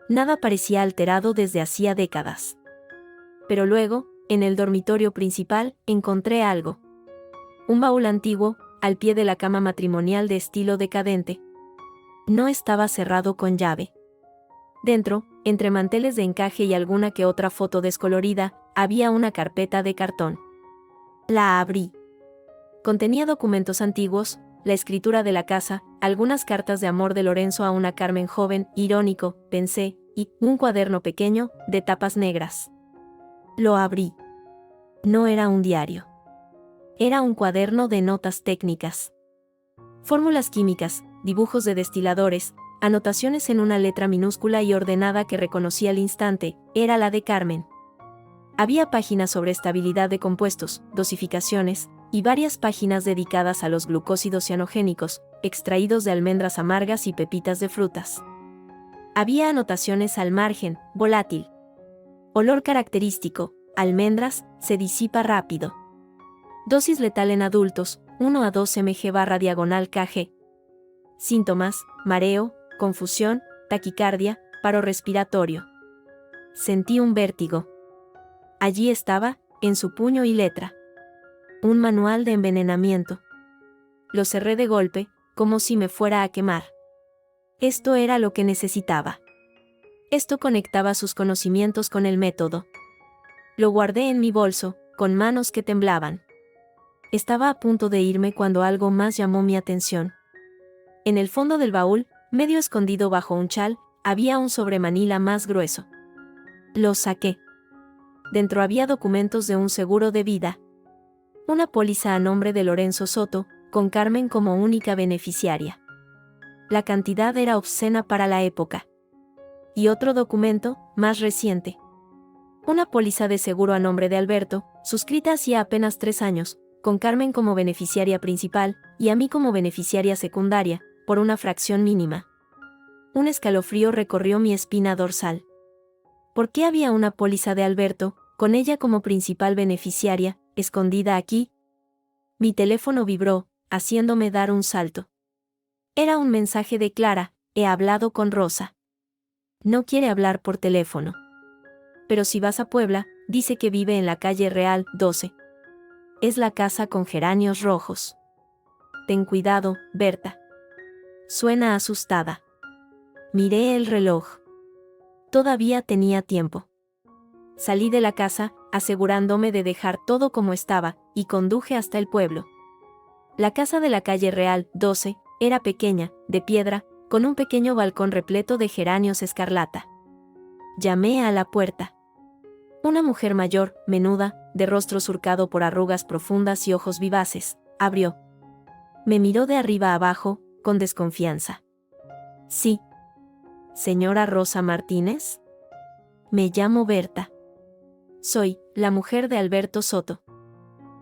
[SPEAKER 1] Nada parecía alterado desde hacía décadas. Pero luego, en el dormitorio principal, encontré algo. Un baúl antiguo, al pie de la cama matrimonial de estilo decadente. No estaba cerrado con llave. Dentro, entre manteles de encaje y alguna que otra foto descolorida, había una carpeta de cartón. La abrí. Contenía documentos antiguos, la escritura de la casa, algunas cartas de amor de Lorenzo a una Carmen joven, irónico, pensé, y un cuaderno pequeño, de tapas negras. Lo abrí. No era un diario. Era un cuaderno de notas técnicas. Fórmulas químicas, dibujos de destiladores, anotaciones en una letra minúscula y ordenada que reconocí al instante, era la de Carmen. Había páginas sobre estabilidad de compuestos, dosificaciones, y varias páginas dedicadas a los glucósidos cianogénicos, extraídos de almendras amargas y pepitas de frutas. Había anotaciones al margen, volátil. Olor característico, almendras, se disipa rápido. Dosis letal en adultos, 1 a 2 mg/kg. Síntomas, mareo, confusión, taquicardia, paro respiratorio. Sentí un vértigo. Allí estaba, en su puño y letra. Un manual de envenenamiento. Lo cerré de golpe, como si me fuera a quemar. Esto era lo que necesitaba. Esto conectaba sus conocimientos con el método. Lo guardé en mi bolso, con manos que temblaban. Estaba a punto de irme cuando algo más llamó mi atención. En el fondo del baúl, medio escondido bajo un chal, había un sobremanila más grueso. Lo saqué. Dentro había documentos de un seguro de vida. Una póliza a nombre de Lorenzo Soto, con Carmen como única beneficiaria. La cantidad era obscena para la época. Y otro documento, más reciente. Una póliza de seguro a nombre de Alberto, suscrita hacía apenas 3 años, con Carmen como beneficiaria principal, y a mí como beneficiaria secundaria, por una fracción mínima. Un escalofrío recorrió mi espina dorsal. ¿Por qué había una póliza de Alberto, con ella como principal beneficiaria, escondida aquí. Mi teléfono vibró, haciéndome dar un salto. Era un mensaje de Clara: he hablado con Rosa. No quiere hablar por teléfono. Pero si vas a Puebla, dice que vive en la calle Real 12. Es la casa con geranios rojos. Ten cuidado, Berta. Suena asustada. Miré el reloj. Todavía tenía tiempo. Salí de la casa, asegurándome de dejar todo como estaba, y conduje hasta el pueblo. La casa de la calle Real 12 era pequeña, de piedra, con un pequeño balcón repleto de geranios escarlata. Llamé a la puerta. Una mujer mayor, menuda, de rostro surcado por arrugas profundas y ojos vivaces, abrió. Me miró de arriba abajo, con desconfianza. Sí. ¿Señora Rosa Martínez? Me llamo Berta. Soy la mujer de Alberto Soto.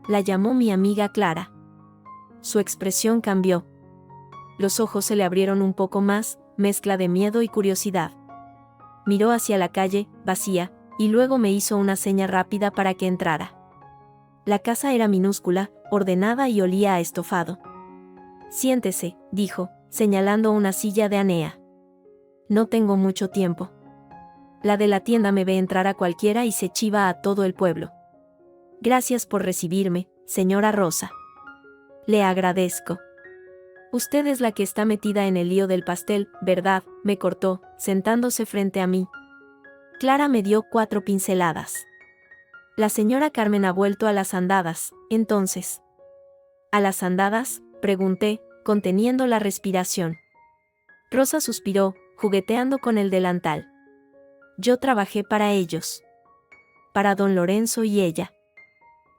[SPEAKER 1] La llamó mi amiga Clara. Su expresión cambió. Los ojos se le abrieron un poco más, mezcla de miedo y curiosidad. Miró hacia la calle, vacía, y luego me hizo una seña rápida para que entrara. La casa era minúscula, ordenada y olía a estofado. Siéntese, dijo, señalando una silla de Anea. No tengo mucho tiempo. La de la tienda me ve entrar a cualquiera y se chiva a todo el pueblo. Gracias por recibirme, señora Rosa. Le agradezco. Usted es la que está metida en el lío del pastel, ¿verdad?, me cortó, sentándose frente a mí. Clara me dio 4 pinceladas. La señora Carmen ha vuelto a las andadas, entonces. ¿A las andadas?, pregunté, conteniendo la respiración. Rosa suspiró, jugueteando con el delantal. Yo trabajé para ellos. Para don Lorenzo y ella.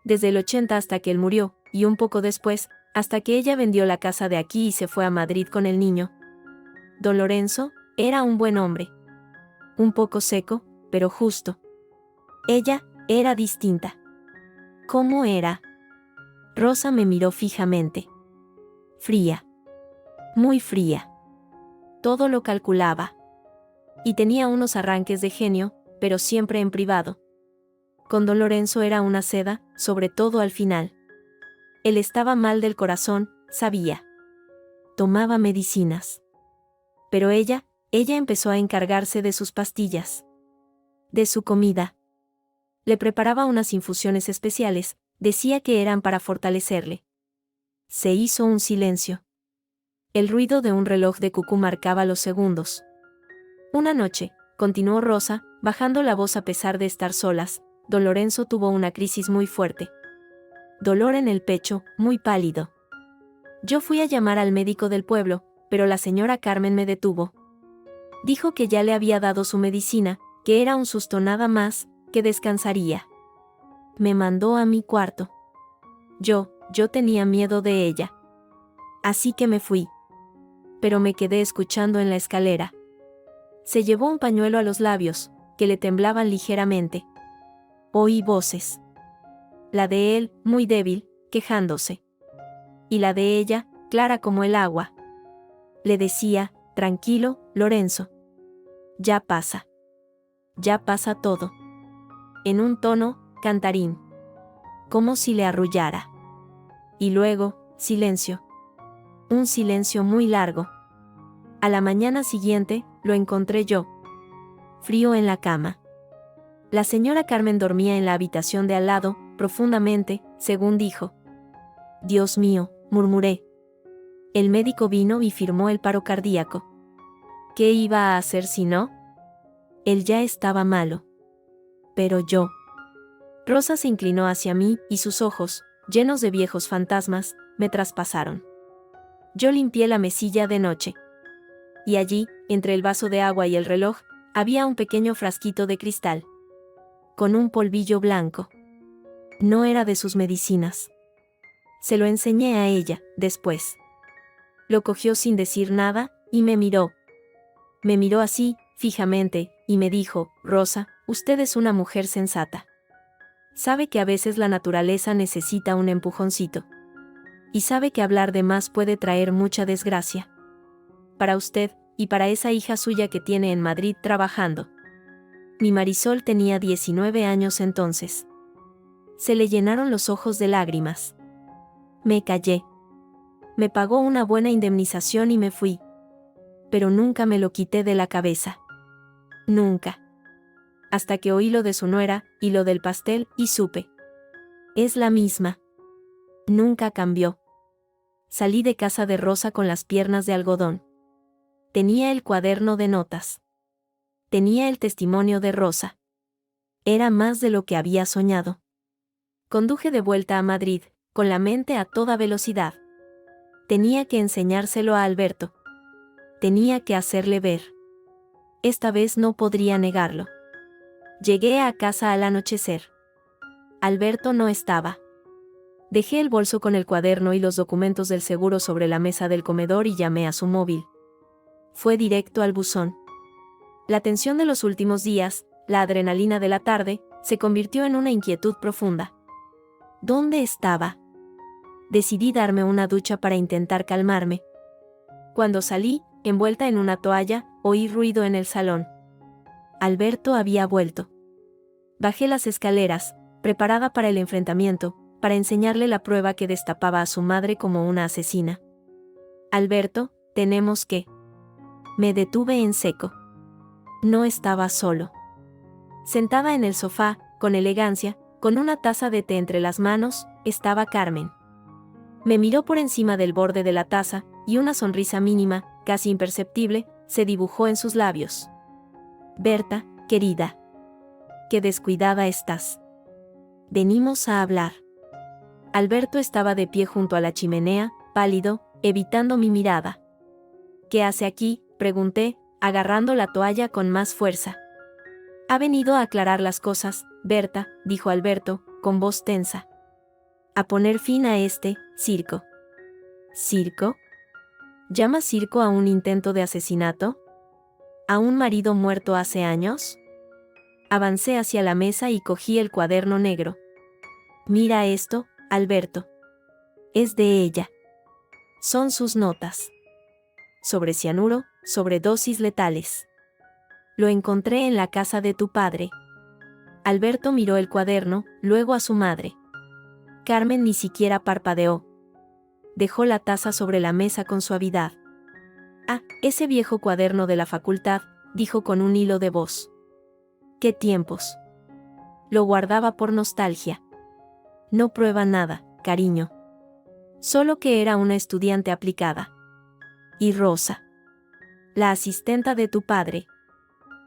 [SPEAKER 1] Desde el 80 hasta que él murió, y un poco después, hasta que ella vendió la casa de aquí y se fue a Madrid con el niño. Don Lorenzo era un buen hombre. Un poco seco, pero justo. Ella era distinta. ¿Cómo era? Rosa me miró fijamente. Fría. Muy fría. Todo lo calculaba. Y tenía unos arranques de genio, pero siempre en privado. Con don Lorenzo era una seda, sobre todo al final. Él estaba mal del corazón, sabía. Tomaba medicinas. Pero ella empezó a encargarse de sus pastillas. De su comida. Le preparaba unas infusiones especiales, decía que eran para fortalecerle. Se hizo un silencio. El ruido de un reloj de cucú marcaba los segundos. Una noche, continuó Rosa, bajando la voz a pesar de estar solas, don Lorenzo tuvo una crisis muy fuerte. Dolor en el pecho, muy pálido. Yo fui a llamar al médico del pueblo, pero la señora Carmen me detuvo. Dijo que ya le había dado su medicina, que era un susto nada más, que descansaría. Me mandó a mi cuarto. Yo tenía miedo de ella. Así que me fui. Pero me quedé escuchando en la escalera. Se llevó un pañuelo a los labios, que le temblaban ligeramente. Oí voces. La de él, muy débil, quejándose. Y la de ella, clara como el agua. Le decía, tranquilo, Lorenzo. Ya pasa. Ya pasa todo. En un tono, cantarín. Como si le arrullara. Y luego, silencio. Un silencio muy largo. A la mañana siguiente, lo encontré yo. Frío en la cama. La señora Carmen dormía en la habitación de al lado, profundamente, según dijo. Dios mío, murmuré. El médico vino y firmó el paro cardíaco. ¿Qué iba a hacer si no? Él ya estaba malo. Pero yo. Rosa se inclinó hacia mí, y sus ojos, llenos de viejos fantasmas, me traspasaron. Yo limpié la mesilla de noche. Y allí, entre el vaso de agua y el reloj, había un pequeño frasquito de cristal. Con un polvillo blanco. No era de sus medicinas. Se lo enseñé a ella, después. Lo cogió sin decir nada, y me miró. Me miró así, fijamente, y me dijo, Rosa, usted es una mujer sensata. Sabe que a veces la naturaleza necesita un empujoncito. Y sabe que hablar de más puede traer mucha desgracia. Para usted, y para esa hija suya que tiene en Madrid trabajando. Mi Marisol tenía 19 años entonces. Se le llenaron los ojos de lágrimas. Me callé. Me pagó una buena indemnización y me fui. Pero nunca me lo quité de la cabeza. Nunca. Hasta que oí lo de su nuera, y lo del pastel, y supe. Es la misma. Nunca cambió. Salí de casa de Rosa con las piernas de algodón. Tenía el cuaderno de notas. Tenía el testimonio de Rosa. Era más de lo que había soñado. Conduje de vuelta a Madrid, con la mente a toda velocidad. Tenía que enseñárselo a Alberto. Tenía que hacerle ver. Esta vez no podría negarlo. Llegué a casa al anochecer. Alberto no estaba. Dejé el bolso con el cuaderno y los documentos del seguro sobre la mesa del comedor y llamé a su móvil. Fue directo al buzón. La tensión de los últimos días, la adrenalina de la tarde, se convirtió en una inquietud profunda. ¿Dónde estaba? Decidí darme una ducha para intentar calmarme. Cuando salí, envuelta en una toalla, oí ruido en el salón. Alberto había vuelto. Bajé las escaleras, preparada para el enfrentamiento, para enseñarle la prueba que destapaba a su madre como una asesina. Alberto, tenemos que... Me detuve en seco. No estaba solo. Sentada en el sofá, con elegancia, con una taza de té entre las manos, estaba Carmen. Me miró por encima del borde de la taza, y una sonrisa mínima, casi imperceptible, se dibujó en sus labios. Berta, querida. Qué descuidada estás. Venimos a hablar. Alberto estaba de pie junto a la chimenea, pálido, evitando mi mirada. ¿Qué hace aquí?, pregunté, agarrando la toalla con más fuerza. Ha venido a aclarar las cosas, Berta, dijo Alberto, con voz tensa. A poner fin a este circo. ¿Circo? ¿Llama circo a un intento de asesinato? ¿A un marido muerto hace años? Avancé hacia la mesa y cogí el cuaderno negro. Mira esto, Alberto. Es de ella. Son sus notas. Sobre cianuro, sobredosis letales. Lo encontré en la casa de tu padre. Alberto miró el cuaderno, luego a su madre. Carmen ni siquiera parpadeó. Dejó la taza sobre la mesa con suavidad. Ah, ese viejo cuaderno de la facultad, dijo con un hilo de voz. ¡Qué tiempos! Lo guardaba por nostalgia. No prueba nada, cariño. Solo que era una estudiante aplicada. Y Rosa. La asistenta de tu padre.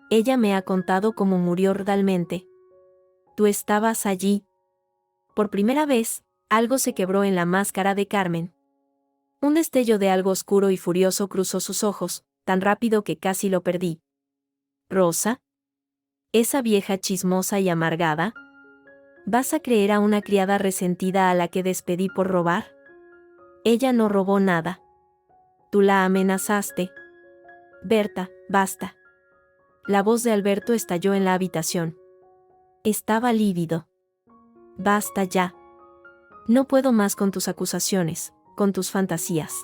[SPEAKER 1] Ella me ha contado cómo murió realmente. Tú estabas allí. Por primera vez, algo se quebró en la máscara de Carmen. Un destello de algo oscuro y furioso cruzó sus ojos, tan rápido que casi lo perdí. ¿Rosa? ¿Esa vieja chismosa y amargada? ¿Vas a creer a una criada resentida a la que despedí por robar? Ella no robó nada. Tú la amenazaste. Berta, basta. La voz de Alberto estalló en la habitación. Estaba lívido. Basta ya. No puedo más con tus acusaciones, con tus fantasías.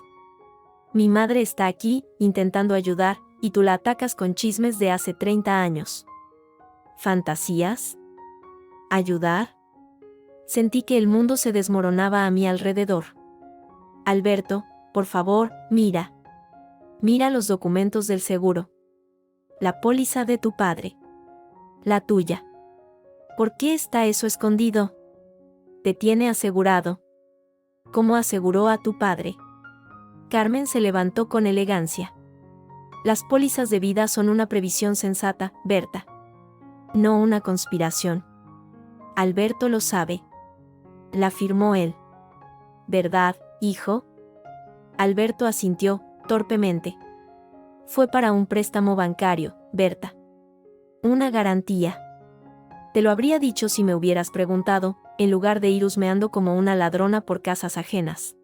[SPEAKER 1] Mi madre está aquí, intentando ayudar, y tú la atacas con chismes de hace 30 años. ¿Fantasías? ¿Ayudar? Sentí que el mundo se desmoronaba a mi alrededor. Alberto, por favor, mira. Mira los documentos del seguro. La póliza de tu padre. La tuya. ¿Por qué está eso escondido? Te tiene asegurado. ¿Cómo aseguró a tu padre? Carmen se levantó con elegancia. Las pólizas de vida son una previsión sensata, Berta. No una conspiración. Alberto lo sabe. La firmó él. ¿Verdad, hijo? Alberto asintió, torpemente. Fue para un préstamo bancario, Berta. Una garantía. Te lo habría dicho si me hubieras preguntado, en lugar de ir husmeando como una ladrona por casas ajenas.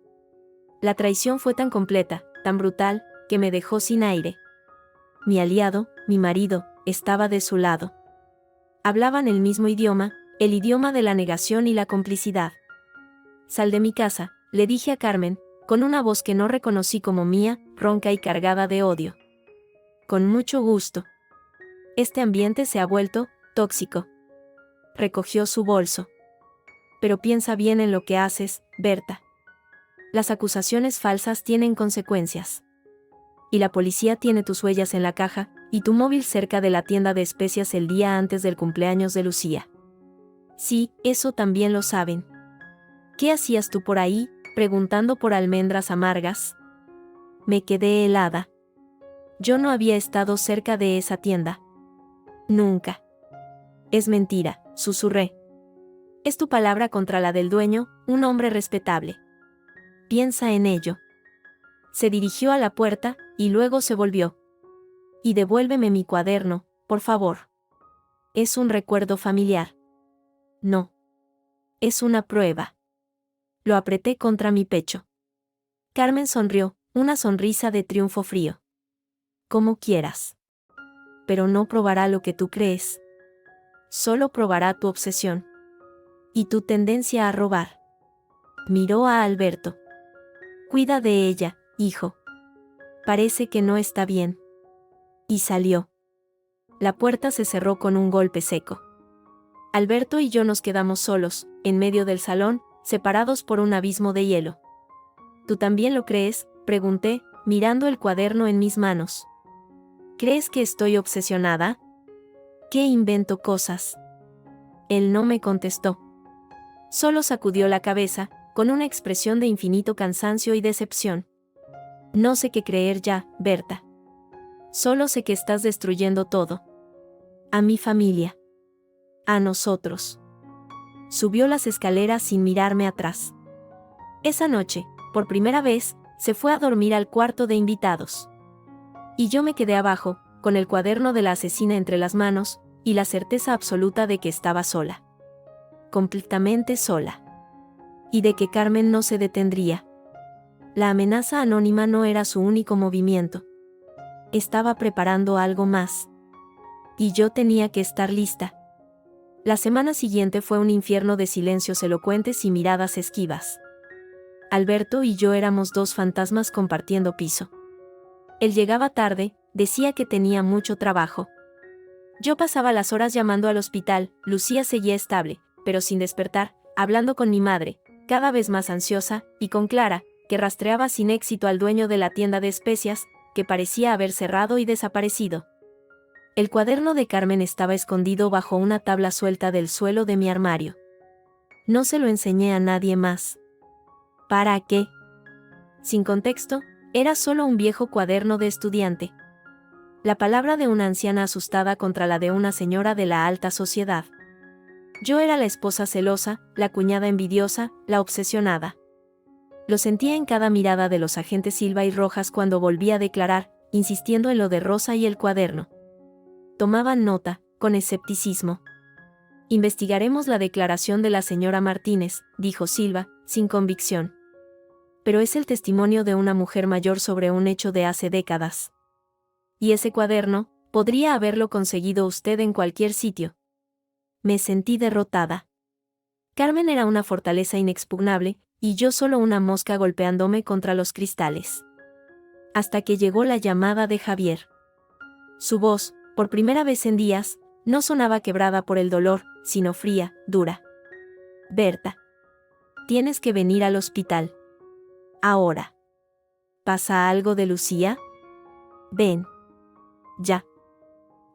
[SPEAKER 1] La traición fue tan completa, tan brutal, que me dejó sin aire. Mi aliado, mi marido, estaba de su lado. Hablaban el mismo idioma, el idioma de la negación y la complicidad. Sal de mi casa, le dije a Carmen, con una voz que no reconocí como mía, ronca y cargada de odio. Con mucho gusto. Este ambiente se ha vuelto tóxico. Recogió su bolso. Pero piensa bien en lo que haces, Berta. Las acusaciones falsas tienen consecuencias. Y la policía tiene tus huellas en la caja, y tu móvil cerca de la tienda de especias el día antes del cumpleaños de Lucía. Sí, eso también lo saben. ¿Qué hacías tú por ahí, preguntando por almendras amargas? Me quedé helada. Yo no había estado cerca de esa tienda. Nunca. Es mentira, susurré. Es tu palabra contra la del dueño, un hombre respetable. Piensa en ello. Se dirigió a la puerta, y luego se volvió. Y devuélveme mi cuaderno, por favor. Es un recuerdo familiar. No. Es una prueba. Lo apreté contra mi pecho. Carmen sonrió, una sonrisa de triunfo frío. Como quieras. Pero no probará lo que tú crees. Solo probará tu obsesión. Y tu tendencia a robar. Miró a Alberto. Cuida de ella, hijo. Parece que no está bien. Y salió. La puerta se cerró con un golpe seco. Alberto y yo nos quedamos solos, en medio del salón, separados por un abismo de hielo. ¿Tú también lo crees?, pregunté, mirando el cuaderno en mis manos. ¿Crees que estoy obsesionada? ¿Qué invento cosas? Él no me contestó. Solo sacudió la cabeza, con una expresión de infinito cansancio y decepción. No sé qué creer ya, Berta. Solo sé que estás destruyendo todo. A mi familia. A nosotros. Subió las escaleras sin mirarme atrás. Esa noche, por primera vez, se fue a dormir al cuarto de invitados. Y yo me quedé abajo, con el cuaderno de la asesina entre las manos, y la certeza absoluta de que estaba sola. Completamente sola. Y de que Carmen no se detendría. La amenaza anónima no era su único movimiento. Estaba preparando algo más. Y yo tenía que estar lista. La semana siguiente fue un infierno de silencios elocuentes y miradas esquivas. Alberto y yo éramos dos fantasmas compartiendo piso. Él llegaba tarde, decía que tenía mucho trabajo. Yo pasaba las horas llamando al hospital, Lucía seguía estable, pero sin despertar, hablando con mi madre, cada vez más ansiosa, y con Clara, que rastreaba sin éxito al dueño de la tienda de especias, que parecía haber cerrado y desaparecido. El cuaderno de Carmen estaba escondido bajo una tabla suelta del suelo de mi armario. No se lo enseñé a nadie más. ¿Para qué? Sin contexto, era solo un viejo cuaderno de estudiante. La palabra de una anciana asustada contra la de una señora de la alta sociedad. Yo era la esposa celosa, la cuñada envidiosa, la obsesionada. Lo sentía en cada mirada de los agentes Silva y Rojas cuando volvía a declarar, insistiendo en lo de Rosa y el cuaderno. Tomaban nota, con escepticismo. Investigaremos la declaración de la señora Martínez, dijo Silva, sin convicción. Pero es el testimonio de una mujer mayor sobre un hecho de hace décadas. Y ese cuaderno, podría haberlo conseguido usted en cualquier sitio. Me sentí derrotada. Carmen era una fortaleza inexpugnable, y yo solo una mosca golpeándome contra los cristales. Hasta que llegó la llamada de Javier. Su voz, por primera vez en días, no sonaba quebrada por el dolor, sino fría, dura. Berta. Tienes que venir al hospital. Ahora. ¿Pasa algo de Lucía? Ven. Ya.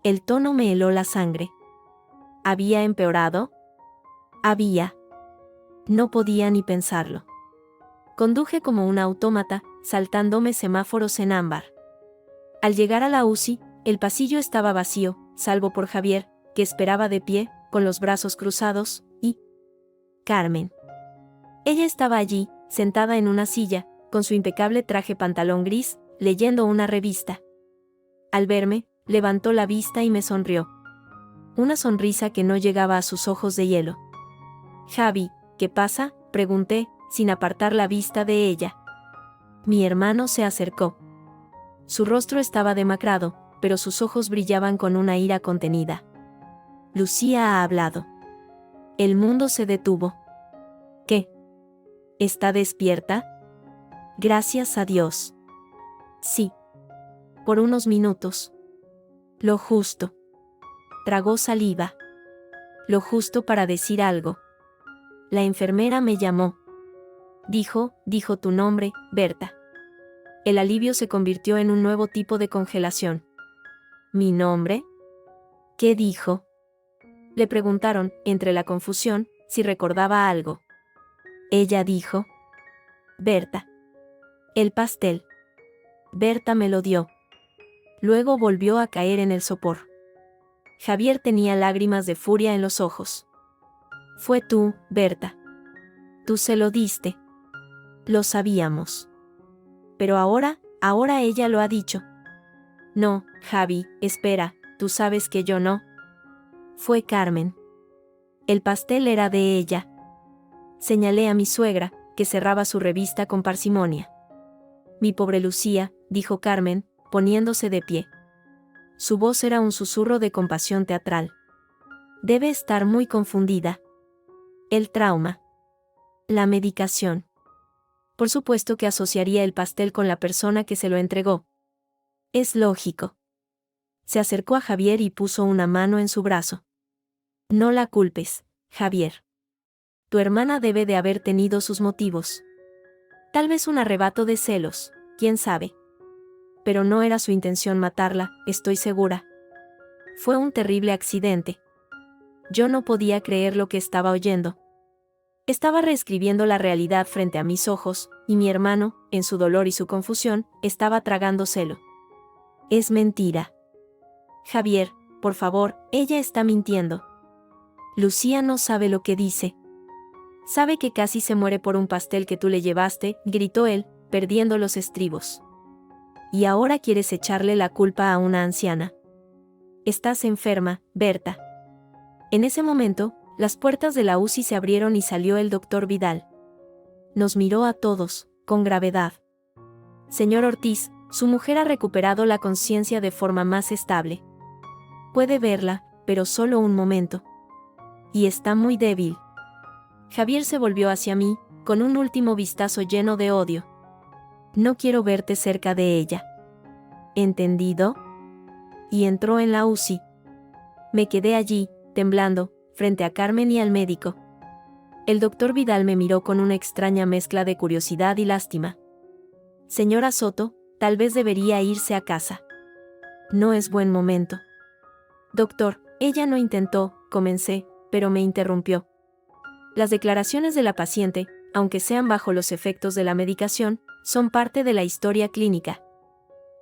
[SPEAKER 1] El tono me heló la sangre. ¿Había empeorado? Había. No podía ni pensarlo. Conduje como un autómata, saltándome semáforos en ámbar. Al llegar a la UCI, el pasillo estaba vacío, salvo por Javier, que esperaba de pie, con los brazos cruzados, y Carmen. Ella estaba allí, sentada en una silla, con su impecable traje pantalón gris, leyendo una revista. Al verme, levantó la vista y me sonrió. Una sonrisa que no llegaba a sus ojos de hielo. Javi, ¿qué pasa?, pregunté, sin apartar la vista de ella. Mi hermano se acercó. Su rostro estaba demacrado, pero sus ojos brillaban con una ira contenida. Lucía ha hablado. El mundo se detuvo. ¿Qué? ¿Está despierta? Gracias a Dios. Sí. Por unos minutos. Lo justo. Tragó saliva. Lo justo para decir algo. La enfermera me llamó. Dijo tu nombre, Berta. El alivio se convirtió en un nuevo tipo de congelación. ¿Mi nombre? ¿Qué dijo? Le preguntaron, entre la confusión, si recordaba algo. Ella dijo: Berta. El pastel. Berta me lo dio. Luego volvió a caer en el sopor. Javier tenía lágrimas de furia en los ojos. Fue tú, Berta. Tú se lo diste. Lo sabíamos. Pero ahora ella lo ha dicho. No, Javi, espera, tú sabes que yo no. Fue Carmen. El pastel era de ella. Señalé a mi suegra, que cerraba su revista con parsimonia. Mi pobre Lucía, dijo Carmen, poniéndose de pie. Su voz era un susurro de compasión teatral. Debe estar muy confundida. El trauma. La medicación. Por supuesto que asociaría el pastel con la persona que se lo entregó. Es lógico. Se acercó a Javier y puso una mano en su brazo. No la culpes, Javier. Tu hermana debe de haber tenido sus motivos. Tal vez un arrebato de celos, quién sabe. Pero no era su intención matarla, estoy segura. Fue un terrible accidente. Yo no podía creer lo que estaba oyendo. Estaba reescribiendo la realidad frente a mis ojos, y mi hermano, en su dolor y su confusión, estaba tragándoselo. Es mentira. Javier, por favor, ella está mintiendo. Lucía no sabe lo que dice. Sabe que casi se muere por un pastel que tú le llevaste, gritó él, perdiendo los estribos. Y ahora quieres echarle la culpa a una anciana. Estás enferma, Berta. En ese momento, las puertas de la UCI se abrieron y salió el doctor Vidal. Nos miró a todos, con gravedad. Señor Ortiz, su mujer ha recuperado la conciencia de forma más estable. Puede verla, pero solo un momento. Y está muy débil. Javier se volvió hacia mí, con un último vistazo lleno de odio. No quiero verte cerca de ella. ¿Entendido? Y entró en la UCI. Me quedé allí, temblando, frente a Carmen y al médico. El doctor Vidal me miró con una extraña mezcla de curiosidad y lástima. Señora Soto, tal vez debería irse a casa. No es buen momento. Doctor, ella no intentó, comencé, pero me interrumpió. Las declaraciones de la paciente, aunque sean bajo los efectos de la medicación, son parte de la historia clínica.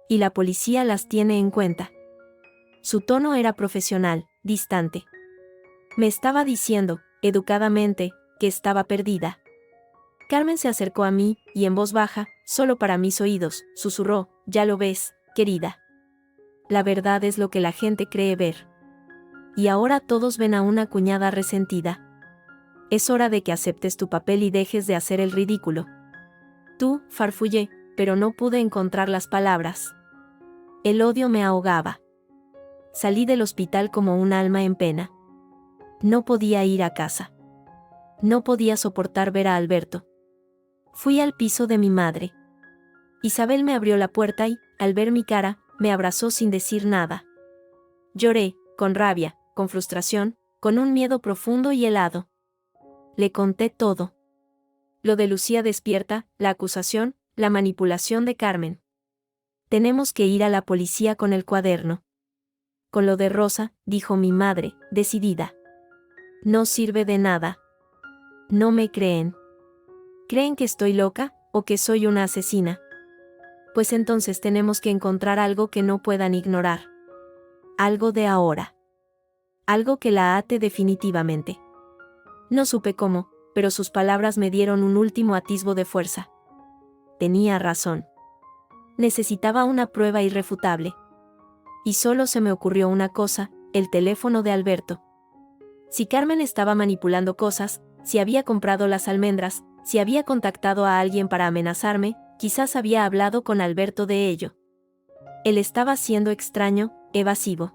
[SPEAKER 1] Y la policía las tiene en cuenta. Su tono era profesional, distante. Me estaba diciendo, educadamente, que estaba perdida. Carmen se acercó a mí, y en voz baja, solo para mis oídos, susurró: ya lo ves, querida. La verdad es lo que la gente cree ver. Y ahora todos ven a una cuñada resentida. Es hora de que aceptes tu papel y dejes de hacer el ridículo. Tú, farfullé, pero no pude encontrar las palabras. El odio me ahogaba. Salí del hospital como un alma en pena. No podía ir a casa. No podía soportar ver a Alberto. Fui al piso de mi madre. Isabel me abrió la puerta y, al ver mi cara, me abrazó sin decir nada. Lloré, con rabia, con frustración, con un miedo profundo y helado. Le conté todo. Lo de Lucía despierta, la acusación, la manipulación de Carmen. Tenemos que ir a la policía con el cuaderno. Con lo de Rosa, dijo mi madre, decidida. No sirve de nada. No me creen. ¿Creen que estoy loca, o que soy una asesina? Pues entonces tenemos que encontrar algo que no puedan ignorar. Algo de ahora. Algo que la ate definitivamente. No supe cómo, pero sus palabras me dieron un último atisbo de fuerza. Tenía razón. Necesitaba una prueba irrefutable. Y solo se me ocurrió una cosa: el teléfono de Alberto. Si Carmen estaba manipulando cosas, si había comprado las almendras, si había contactado a alguien para amenazarme, quizás había hablado con Alberto de ello. Él estaba siendo extraño, evasivo.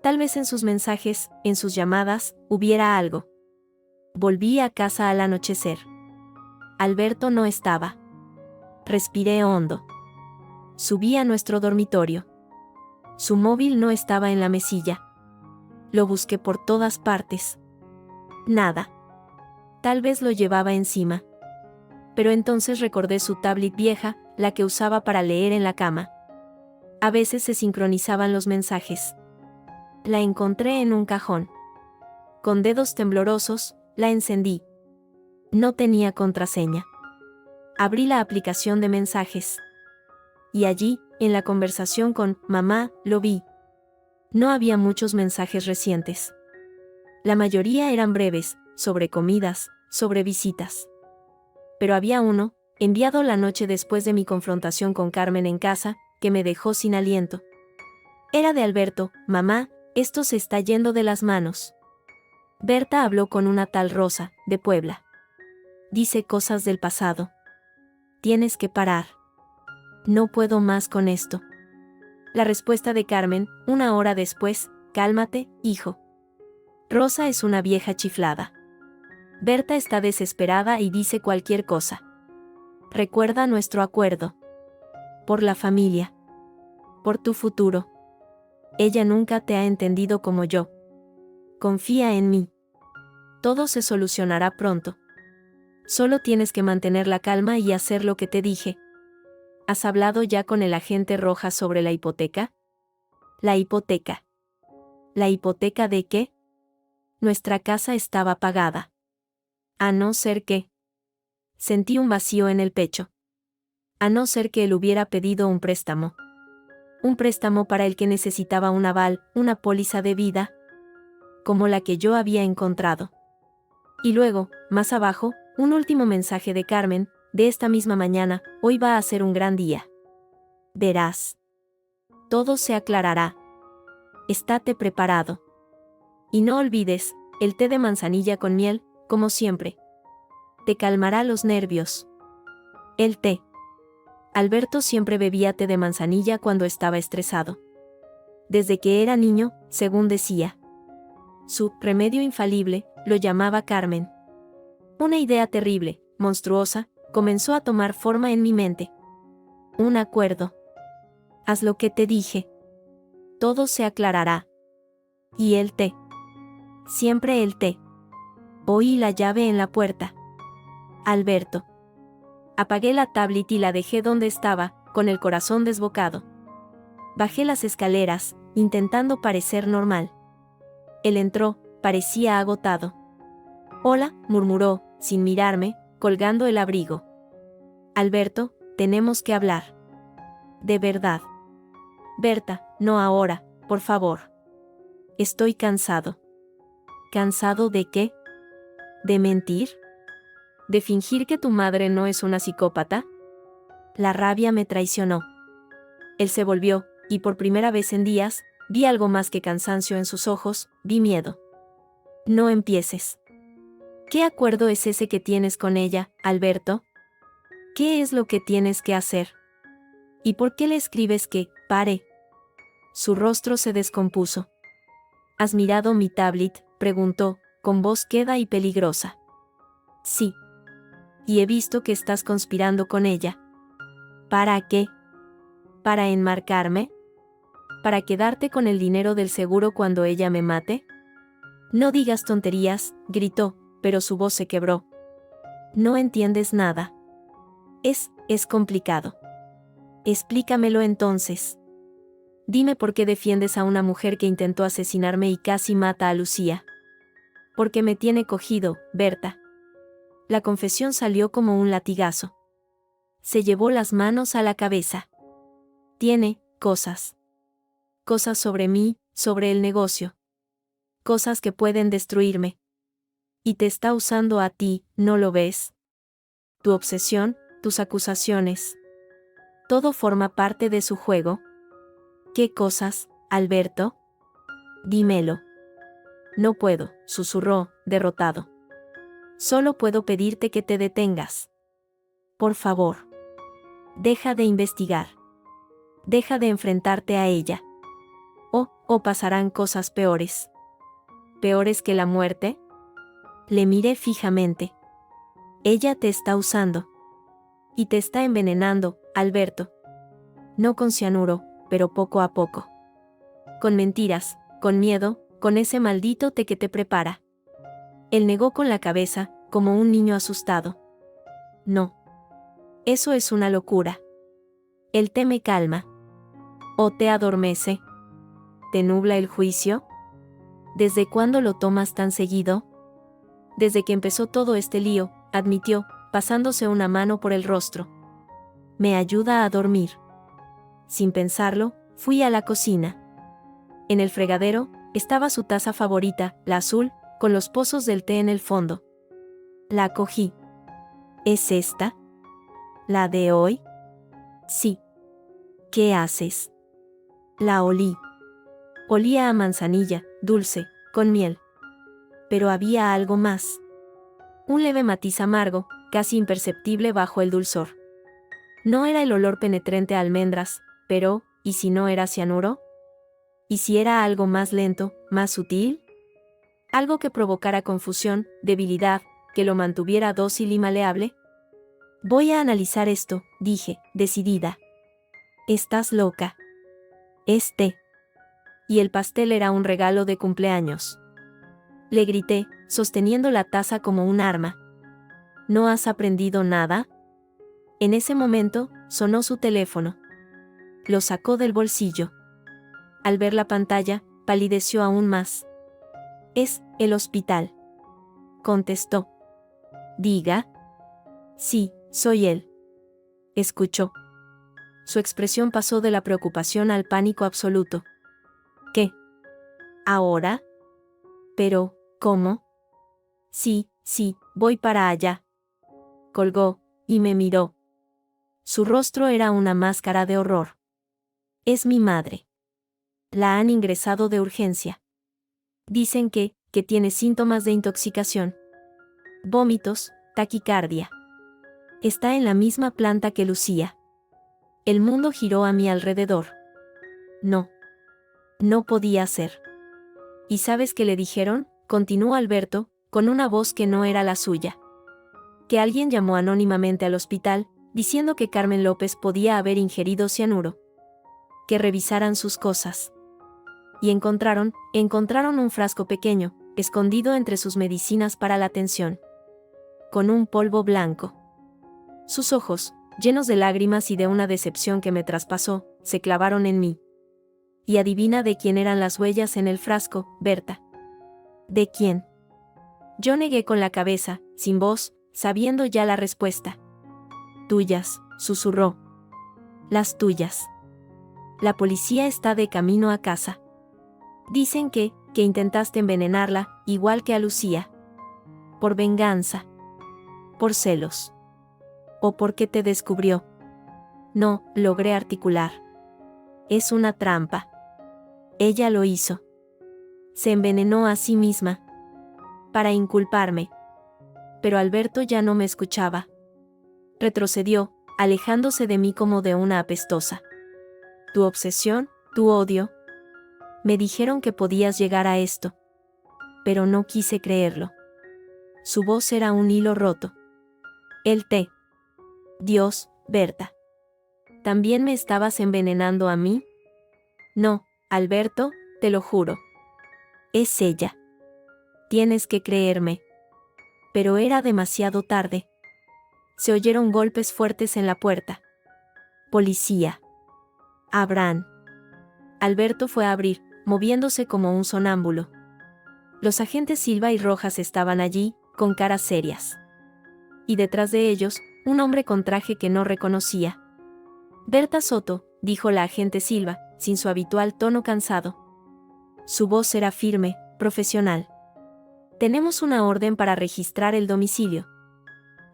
[SPEAKER 1] Tal vez en sus mensajes, en sus llamadas, hubiera algo. Volví a casa al anochecer. Alberto no estaba. Respiré hondo. Subí a nuestro dormitorio. Su móvil no estaba en la mesilla. Lo busqué por todas partes. Nada. Tal vez lo llevaba encima. Pero entonces recordé su tablet vieja, la que usaba para leer en la cama. A veces se sincronizaban los mensajes. La encontré en un cajón. Con dedos temblorosos, la encendí. No tenía contraseña. Abrí la aplicación de mensajes. Y allí, en la conversación con mamá, lo vi. No había muchos mensajes recientes. La mayoría eran breves, sobre comidas, sobre visitas. Pero había uno, enviado la noche después de mi confrontación con Carmen en casa, que me dejó sin aliento. Era de Alberto: mamá, esto se está yendo de las manos. Berta habló con una tal Rosa, de Puebla. Dice cosas del pasado. Tienes que parar. No puedo más con esto. La respuesta de Carmen, una hora después: cálmate, hijo. Rosa es una vieja chiflada. Berta está desesperada y dice cualquier cosa. Recuerda nuestro acuerdo. Por la familia. Por tu futuro. Ella nunca te ha entendido como yo. Confía en mí. Todo se solucionará pronto. Solo tienes que mantener la calma y hacer lo que te dije. ¿Has hablado ya con el agente Rojas sobre la hipoteca? La hipoteca. ¿La hipoteca de qué? Nuestra casa estaba pagada. A no ser que... Sentí un vacío en el pecho. A no ser que él hubiera pedido un préstamo. Un préstamo para el que necesitaba un aval, una póliza de vida, como la que yo había encontrado. Y luego, más abajo, un último mensaje de Carmen, de esta misma mañana: hoy va a ser un gran día. Verás. Todo se aclarará. Estate preparado. Y no olvides, el té de manzanilla con miel, como siempre. Te calmará los nervios. El té. Alberto siempre bebía té de manzanilla cuando estaba estresado. Desde que era niño, según decía. Su remedio infalible, lo llamaba Carmen. Una idea terrible, monstruosa, comenzó a tomar forma en mi mente. Un acuerdo. Haz lo que te dije. Todo se aclarará. Y el té. Siempre el té. Oí la llave en la puerta. Alberto. Apagué la tablet y la dejé donde estaba, con el corazón desbocado. Bajé las escaleras, intentando parecer normal. Él entró, parecía agotado. Hola, murmuró, sin mirarme, colgando el abrigo. Alberto, tenemos que hablar. De verdad. Berta, no ahora, por favor. Estoy cansado. ¿Cansado de qué? ¿De mentir? ¿De fingir que tu madre no es una psicópata? La rabia me traicionó. Él se volvió, y por primera vez en días, vi algo más que cansancio en sus ojos, vi miedo. No empieces. ¿Qué acuerdo es ese que tienes con ella, Alberto? ¿Qué es lo que tienes que hacer? ¿Y por qué le escribes que pare? Su rostro se descompuso. ¿Has mirado mi tablet?, preguntó, con voz queda y peligrosa. Sí. Y he visto que estás conspirando con ella. ¿Para qué? ¿Para enmarcarme? ¿Para quedarte con el dinero del seguro cuando ella me mate? No digas tonterías, gritó, pero su voz se quebró. No entiendes nada. Es complicado. Explícamelo entonces. Dime por qué defiendes a una mujer que intentó asesinarme y casi mata a Lucía. Porque me tiene cogido, Berta. La confesión salió como un latigazo. Se llevó las manos a la cabeza. Tiene cosas. Cosas sobre mí, sobre el negocio. Cosas que pueden destruirme. Y te está usando a ti, ¿no lo ves? Tu obsesión, tus acusaciones. Todo forma parte de su juego. ¿Qué cosas, Alberto? Dímelo. No puedo, susurró, derrotado. Solo puedo pedirte que te detengas. Por favor. Deja de investigar. Deja de enfrentarte a ella. O pasarán cosas peores. ¿Peores que la muerte? Le miré fijamente. Ella te está usando. Y te está envenenando, Alberto. No con cianuro, pero poco a poco. Con mentiras, con miedo, con ese maldito té que te prepara. Él negó con la cabeza, como un niño asustado. No. Eso es una locura. El té me calma. ¿O te adormece? ¿Te nubla el juicio? ¿Desde cuándo lo tomas tan seguido? Desde que empezó todo este lío, admitió, pasándose una mano por el rostro. Me ayuda a dormir. Sin pensarlo, fui a la cocina. En el fregadero, estaba su taza favorita, la azul, con los pozos del té en el fondo. La cogí. ¿Es esta? ¿La de hoy? Sí. ¿Qué haces? La olí. Olía a manzanilla, dulce, con miel. Pero había algo más. Un leve matiz amargo, casi imperceptible bajo el dulzor. No era el olor penetrante a almendras, pero, ¿y si no era cianuro? ¿Y si era algo más lento, más sutil? Algo que provocara confusión, debilidad, que lo mantuviera dócil y maleable. Voy a analizar esto, dije, decidida. Estás loca. Es té. Y el pastel era un regalo de cumpleaños. Le grité, sosteniendo la taza como un arma. ¿No has aprendido nada? En ese momento, sonó su teléfono. Lo sacó del bolsillo. Al ver la pantalla, palideció aún más. Es el hospital. Contestó. Diga. Sí, soy él. Escuchó. Su expresión pasó de la preocupación al pánico absoluto. ¿Qué? ¿Ahora? Pero, ¿cómo? Sí, voy para allá. Colgó, y me miró. Su rostro era una máscara de horror. Es mi madre. La han ingresado de urgencia. Dicen que tiene síntomas de intoxicación. Vómitos, taquicardia. Está en la misma planta que Lucía. El mundo giró a mi alrededor. No. No podía ser. ¿Y sabes qué le dijeron? Continuó Alberto, con una voz que no era la suya. Que alguien llamó anónimamente al hospital, diciendo que Carmen López podía haber ingerido cianuro. Que revisaran sus cosas. Y encontraron un frasco pequeño, escondido entre sus medicinas para la tensión. Con un polvo blanco. Sus ojos, llenos de lágrimas y de una decepción que me traspasó, se clavaron en mí. Y adivina de quién eran las huellas en el frasco, Berta. ¿De quién? Yo negué con la cabeza, sin voz, sabiendo ya la respuesta. Tuyas, susurró. Las tuyas. La policía está de camino a casa. Dicen que intentaste envenenarla, igual que a Lucía. Por venganza. Por celos. ¿O porque te descubrió? No, logré articular. Es una trampa. Ella lo hizo. Se envenenó a sí misma. Para inculparme. Pero Alberto ya no me escuchaba. Retrocedió, alejándose de mí como de una apestosa. Tu obsesión, tu odio. Me dijeron que podías llegar a esto. Pero no quise creerlo. Su voz era un hilo roto. El té. Dios, Berta. ¿También me estabas envenenando a mí? No, Alberto, te lo juro. Es ella. Tienes que creerme. Pero era demasiado tarde. Se oyeron golpes fuertes en la puerta. Policía. Abran. Alberto fue a abrir, moviéndose como un sonámbulo. Los agentes Silva y Rojas estaban allí, con caras serias. Y detrás de ellos, un hombre con traje que no reconocía. Berta Soto, dijo la agente Silva, sin su habitual tono cansado. Su voz era firme, profesional. Tenemos una orden para registrar el domicilio.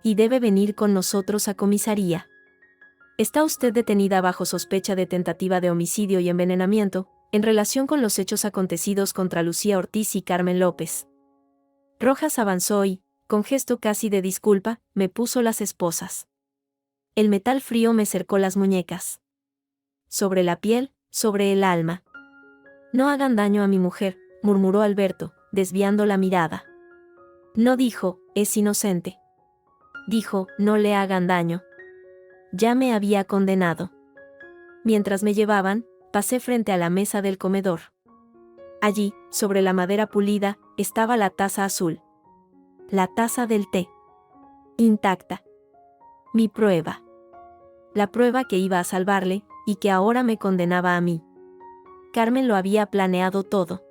[SPEAKER 1] Y debe venir con nosotros a comisaría. Está usted detenida bajo sospecha de tentativa de homicidio y envenenamiento, en relación con los hechos acontecidos contra Lucía Ortiz y Carmen López. Rojas avanzó y, con gesto casi de disculpa, me puso las esposas. El metal frío me cercó las muñecas. Sobre la piel, sobre el alma. No hagan daño a mi mujer, murmuró Alberto, desviando la mirada. No dijo, es inocente. Dijo, no le hagan daño. Ya me había condenado. Mientras me llevaban, pasé frente a la mesa del comedor. Allí, sobre la madera pulida, estaba la taza azul. La taza del té. Intacta. Mi prueba. La prueba que iba a salvarle, y que ahora me condenaba a mí. Carmen lo había planeado todo.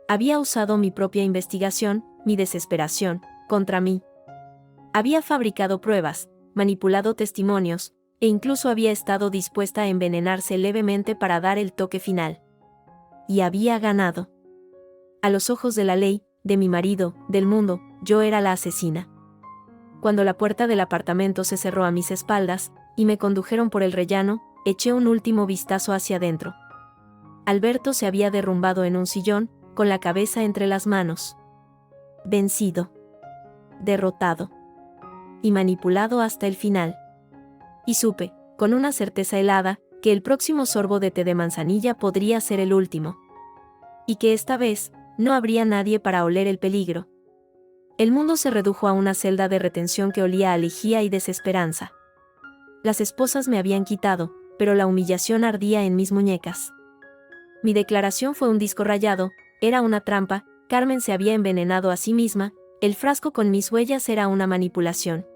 [SPEAKER 1] Había usado mi propia investigación, mi desesperación, contra mí. Había fabricado pruebas, manipulado testimonios, e incluso había estado dispuesta a envenenarse levemente para dar el toque final. Y había ganado. A los ojos de la ley, de mi marido, del mundo, yo era la asesina. Cuando la puerta del apartamento se cerró a mis espaldas, y me condujeron por el rellano, eché un último vistazo hacia adentro. Alberto se había derrumbado en un sillón, con la cabeza entre las manos. Vencido. Derrotado. Y manipulado hasta el final. Y supe, con una certeza helada, que el próximo sorbo de té de manzanilla podría ser el último. Y que esta vez, no habría nadie para oler el peligro. El mundo se redujo a una celda de retención que olía a lejía y desesperanza. Las esposas me habían quitado, pero la humillación ardía en mis muñecas. Mi declaración fue un disco rayado, era una trampa, Carmen se había envenenado a sí misma, el frasco con mis huellas era una manipulación.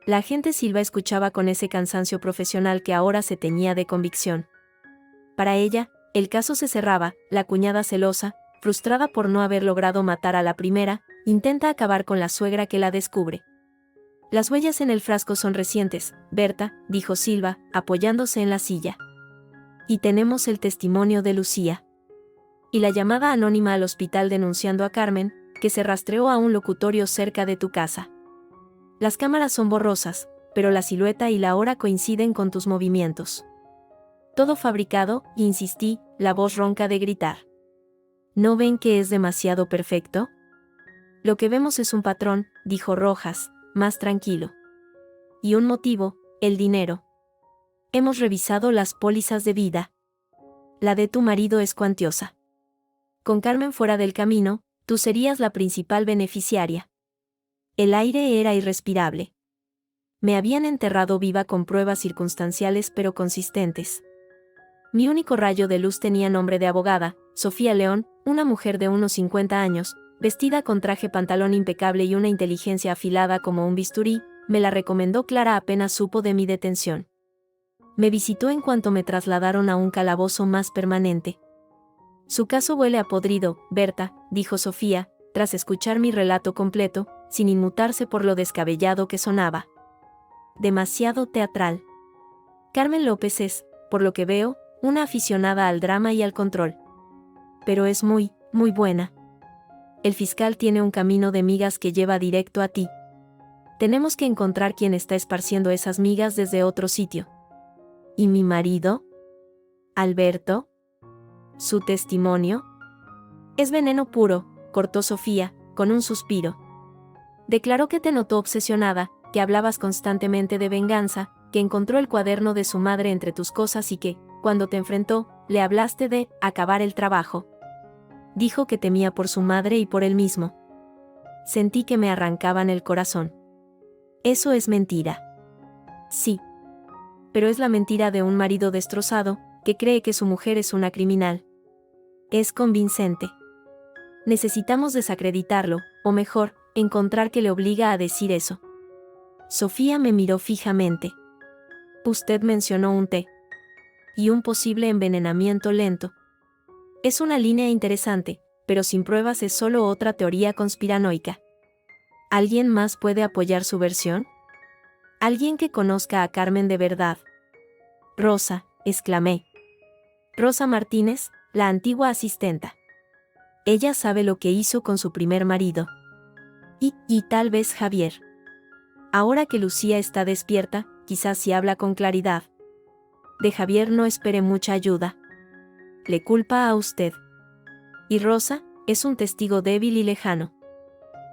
[SPEAKER 1] La agente Silva escuchaba con ese cansancio profesional que ahora se teñía de convicción. Para ella, el caso se cerraba, la cuñada celosa, frustrada por no haber logrado matar a la primera, intenta acabar con la suegra que la descubre. Las huellas en el frasco son recientes, Berta, dijo Silva, apoyándose en la silla. Y tenemos el testimonio de Lucía. Y la llamada anónima al hospital denunciando a Carmen, que se rastreó a un locutorio cerca de tu casa. Las cámaras son borrosas, pero la silueta y la hora coinciden con tus movimientos. Todo fabricado, insistí, la voz ronca de gritar. ¿No ven que es demasiado perfecto? Lo que vemos es un patrón, dijo Rojas, más tranquilo. Y un motivo, el dinero. Hemos revisado las pólizas de vida. La de tu marido es cuantiosa. Con Carmen fuera del camino, tú serías la principal beneficiaria. El aire era irrespirable. Me habían enterrado viva con pruebas circunstanciales pero consistentes. Mi único rayo de luz tenía nombre de abogada, Sofía León, una mujer de unos 50 años, vestida con traje pantalón impecable y una inteligencia afilada como un bisturí, me la recomendó Clara apenas supo de mi detención. Me visitó en cuanto me trasladaron a un calabozo más permanente. Su caso huele a podrido, Berta, dijo Sofía, tras escuchar mi relato completo, sin inmutarse por lo descabellado que sonaba. Demasiado teatral. Carmen López es, por lo que veo, una aficionada al drama y al control. Pero es muy, muy buena. El fiscal tiene un camino de migas que lleva directo a ti. Tenemos que encontrar quién está esparciendo esas migas desde otro sitio. ¿Y mi marido? ¿Alberto? ¿Su testimonio? Es veneno puro, cortó Sofía, con un suspiro. Declaró que te notó obsesionada, que hablabas constantemente de venganza, que encontró el cuaderno de su madre entre tus cosas y que, cuando te enfrentó, le hablaste de acabar el trabajo. Dijo que temía por su madre y por él mismo. Sentí que me arrancaban el corazón. Eso es mentira. Sí. Pero es la mentira de un marido destrozado, que cree que su mujer es una criminal. Es convincente. Necesitamos desacreditarlo, o mejor, encontrar qué le obliga a decir eso. Sofía me miró fijamente. Usted mencionó un té. Y un posible envenenamiento lento. Es una línea interesante, pero sin pruebas es solo otra teoría conspiranoica. ¿Alguien más puede apoyar su versión? ¿Alguien que conozca a Carmen de verdad? Rosa, exclamé. Rosa Martínez, la antigua asistenta. Ella sabe lo que hizo con su primer marido. Y tal vez Javier. Ahora que Lucía está despierta, quizás si habla con claridad. De Javier no espere mucha ayuda. Le culpa a usted. Y Rosa, es un testigo débil y lejano.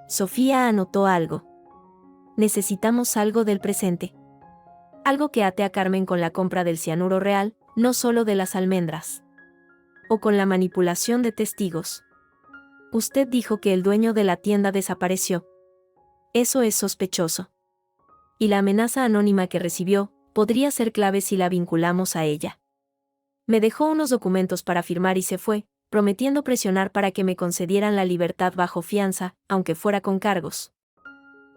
[SPEAKER 1] Sofía anotó algo. Necesitamos algo del presente. Algo que ate a Carmen con la compra del cianuro real, no solo de las almendras. O con la manipulación de testigos. Usted dijo que el dueño de la tienda desapareció. Eso es sospechoso. Y la amenaza anónima que recibió, podría ser clave si la vinculamos a ella. Me dejó unos documentos para firmar y se fue, prometiendo presionar para que me concedieran la libertad bajo fianza, aunque fuera con cargos.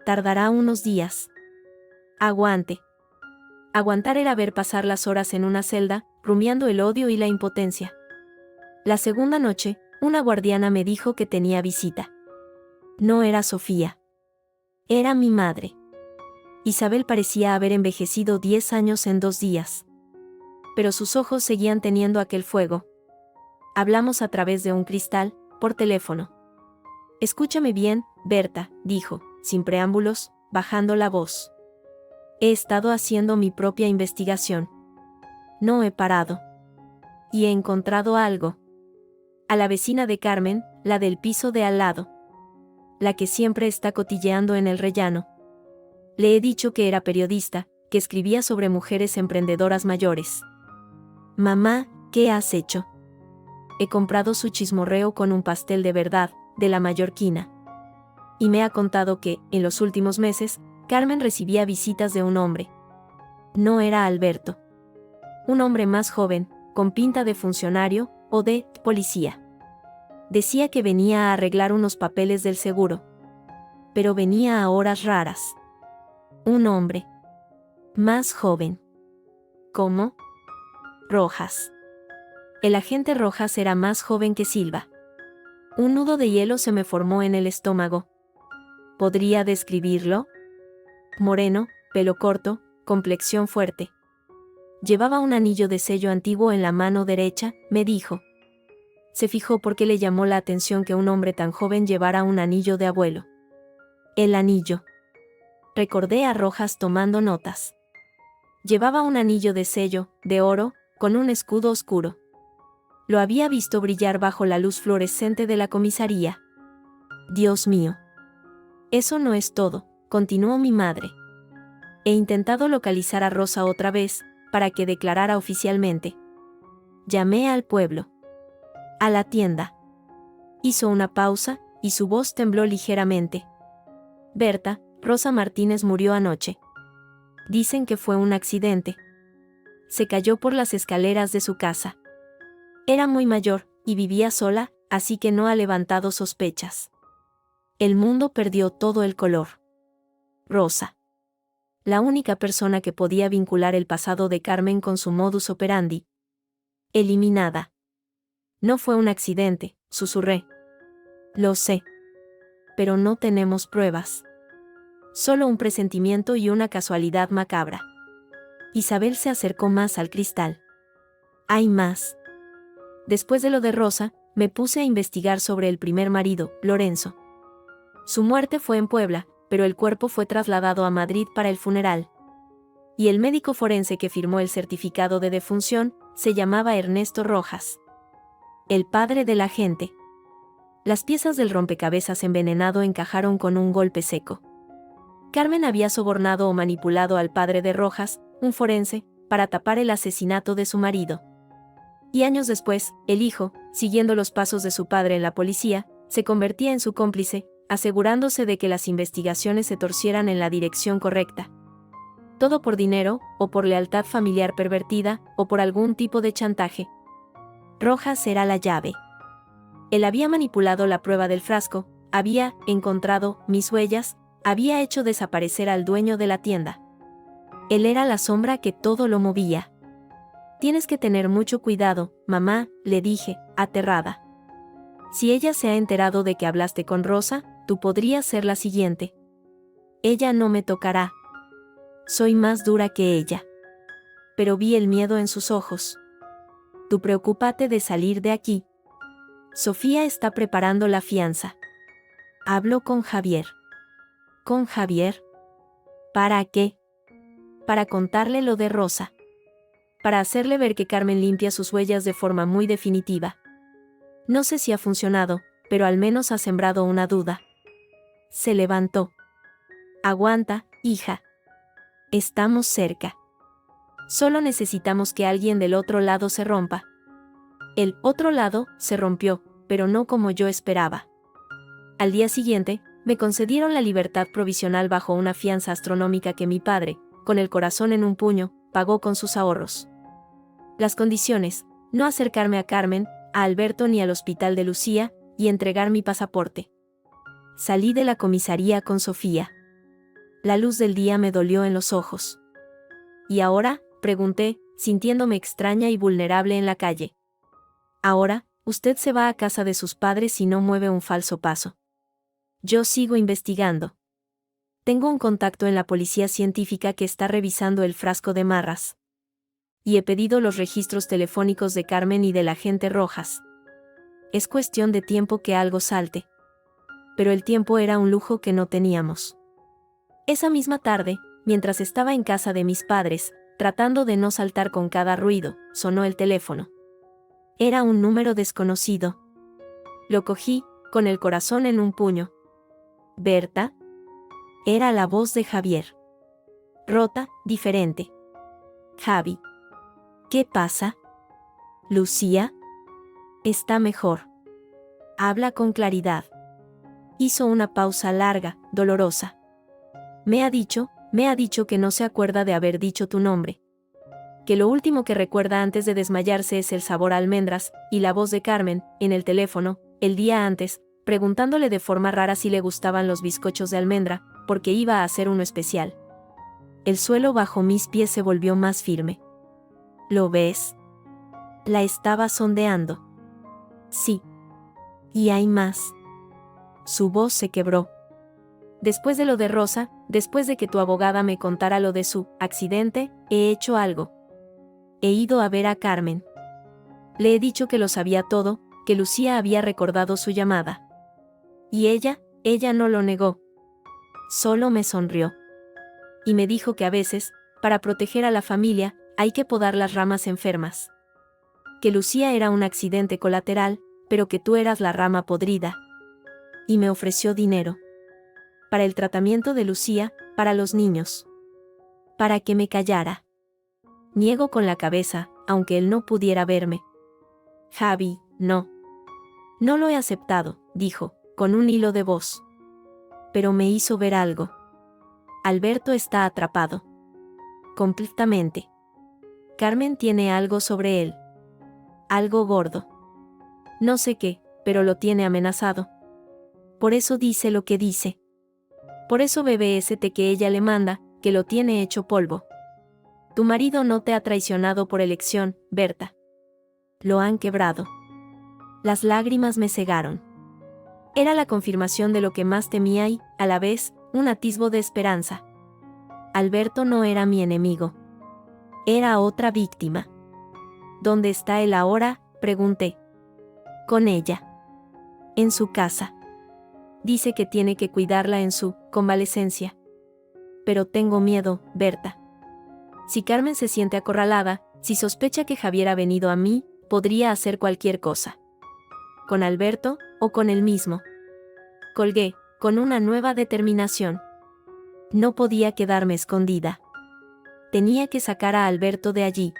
[SPEAKER 1] Tardará unos días. Aguante. Aguantar era ver pasar las horas en una celda, rumiando el odio y la impotencia. La segunda noche, una guardiana me dijo que tenía visita. No era Sofía. Era mi madre. Isabel parecía haber envejecido 10 años en 2 días. Pero sus ojos seguían teniendo aquel fuego. Hablamos a través de un cristal, por teléfono. Escúchame bien, Berta, dijo, sin preámbulos, bajando la voz. He estado haciendo mi propia investigación. No he parado. Y he encontrado algo. A la vecina de Carmen, la del piso de al lado. La que siempre está cotilleando en el rellano. Le he dicho que era periodista, que escribía sobre mujeres emprendedoras mayores. Mamá, ¿qué has hecho? He comprado su chismorreo con un pastel de verdad, de la mallorquina. Y me ha contado que, en los últimos meses, Carmen recibía visitas de un hombre. No era Alberto. Un hombre más joven, con pinta de funcionario, o de policía. Decía que venía a arreglar unos papeles del seguro. Pero venía a horas raras. Un hombre. Más joven. ¿Cómo? Rojas. El agente Rojas era más joven que Silva. Un nudo de hielo se me formó en el estómago. ¿Podría describirlo? Moreno, pelo corto, complexión fuerte. Llevaba un anillo de sello antiguo en la mano derecha, me dijo. Se fijó porque le llamó la atención que un hombre tan joven llevara un anillo de abuelo. El anillo. Recordé a Rojas tomando notas. Llevaba un anillo de sello, de oro, con un escudo oscuro. Lo había visto brillar bajo la luz fluorescente de la comisaría. Dios mío. Eso no es todo, continuó mi madre. He intentado localizar a Rosa otra vez, para que declarara oficialmente. Llamé al pueblo. A la tienda. Hizo una pausa, y su voz tembló ligeramente. Berta, Rosa Martínez murió anoche. Dicen que fue un accidente. Se cayó por las escaleras de su casa. Era muy mayor, y vivía sola, así que no ha levantado sospechas. El mundo perdió todo el color. Rosa. La única persona que podía vincular el pasado de Carmen con su modus operandi. Eliminada. No fue un accidente, susurré. Lo sé. Pero no tenemos pruebas. Solo un presentimiento y una casualidad macabra. Isabel se acercó más al cristal. Hay más. Después de lo de Rosa, me puse a investigar sobre el primer marido, Lorenzo. Su muerte fue en Puebla, pero el cuerpo fue trasladado a Madrid para el funeral. Y el médico forense que firmó el certificado de defunción se llamaba Ernesto Rojas. El padre de la gente. Las piezas del rompecabezas envenenado encajaron con un golpe seco. Carmen había sobornado o manipulado al padre de Rojas, un forense, para tapar el asesinato de su marido. Y años después, el hijo, siguiendo los pasos de su padre en la policía, se convertía en su cómplice, asegurándose de que las investigaciones se torcieran en la dirección correcta. Todo por dinero, o por lealtad familiar pervertida, o por algún tipo de chantaje. Rojas era la llave. Él había manipulado la prueba del frasco, había encontrado mis huellas, había hecho desaparecer al dueño de la tienda. Él era la sombra que todo lo movía. Tienes que tener mucho cuidado, mamá, le dije, aterrada. Si ella se ha enterado de que hablaste con Rosa, tú podrías ser la siguiente. Ella no me tocará. Soy más dura que ella. Pero vi el miedo en sus ojos. Tú preocúpate de salir de aquí. Sofía está preparando la fianza. Hablo con Javier. ¿Con Javier? ¿Para qué? Para contarle lo de Rosa. Para hacerle ver que Carmen limpia sus huellas de forma muy definitiva. No sé si ha funcionado, pero al menos ha sembrado una duda. Se levantó. Aguanta, hija. Estamos cerca. Solo necesitamos que alguien del otro lado se rompa. El otro lado se rompió, pero no como yo esperaba. Al día siguiente, me concedieron la libertad provisional bajo una fianza astronómica que mi padre, con el corazón en un puño, pagó con sus ahorros. Las condiciones: no acercarme a Carmen, a Alberto ni al hospital de Lucía, y entregar mi pasaporte. Salí de la comisaría con Sofía. La luz del día me dolió en los ojos. ¿Y ahora?, pregunté, sintiéndome extraña y vulnerable en la calle. Ahora, usted se va a casa de sus padres y no mueve un falso paso. Yo sigo investigando. Tengo un contacto en la policía científica que está revisando el frasco de Marras. Y he pedido los registros telefónicos de Carmen y del agente Rojas. Es cuestión de tiempo que algo salte. Pero el tiempo era un lujo que no teníamos. Esa misma tarde, mientras estaba en casa de mis padres, tratando de no saltar con cada ruido, sonó el teléfono. Era un número desconocido. Lo cogí, con el corazón en un puño. ¿Berta? Era la voz de Javier. Rota, diferente. Javi. ¿Qué pasa? Lucía. Está mejor. Habla con claridad. Hizo una pausa larga, dolorosa. Me ha dicho que no se acuerda de haber dicho tu nombre. Que lo último que recuerda antes de desmayarse es el sabor a almendras, y la voz de Carmen, en el teléfono, el día antes, preguntándole de forma rara si le gustaban los bizcochos de almendra, porque iba a hacer uno especial. El suelo bajo mis pies se volvió más firme. ¿Lo ves? La estaba sondeando. Sí. Y hay más. Su voz se quebró. Después de lo de Rosa, después de que tu abogada me contara lo de su accidente, he hecho algo. He ido a ver a Carmen. Le he dicho que lo sabía todo, que Lucía había recordado su llamada. Y ella no lo negó. Solo me sonrió. Y me dijo que a veces, para proteger a la familia, hay que podar las ramas enfermas. Que Lucía era un accidente colateral, pero que tú eras la rama podrida. Y me ofreció dinero. Para el tratamiento de Lucía, para los niños. Para que me callara. Niego con la cabeza, aunque él no pudiera verme. Javi, no. No lo he aceptado, dijo, con un hilo de voz. Pero me hizo ver algo. Alberto está atrapado. Completamente. Carmen tiene algo sobre él. Algo gordo. No sé qué, pero lo tiene amenazado. Por eso dice lo que dice. Por eso bebe ese té que ella le manda, que lo tiene hecho polvo. Tu marido no te ha traicionado por elección, Berta. Lo han quebrado. Las lágrimas me cegaron. Era la confirmación de lo que más temía y, a la vez, un atisbo de esperanza. Alberto no era mi enemigo. Era otra víctima. ¿Dónde está él ahora?, pregunté. Con ella. En su casa. Dice que tiene que cuidarla en su convalecencia. Pero tengo miedo, Berta. Si Carmen se siente acorralada, si sospecha que Javier ha venido a mí, podría hacer cualquier cosa. ¿Con Alberto, o con él mismo? Colgué, con una nueva determinación. No podía quedarme escondida. Tenía que sacar a Alberto de allí.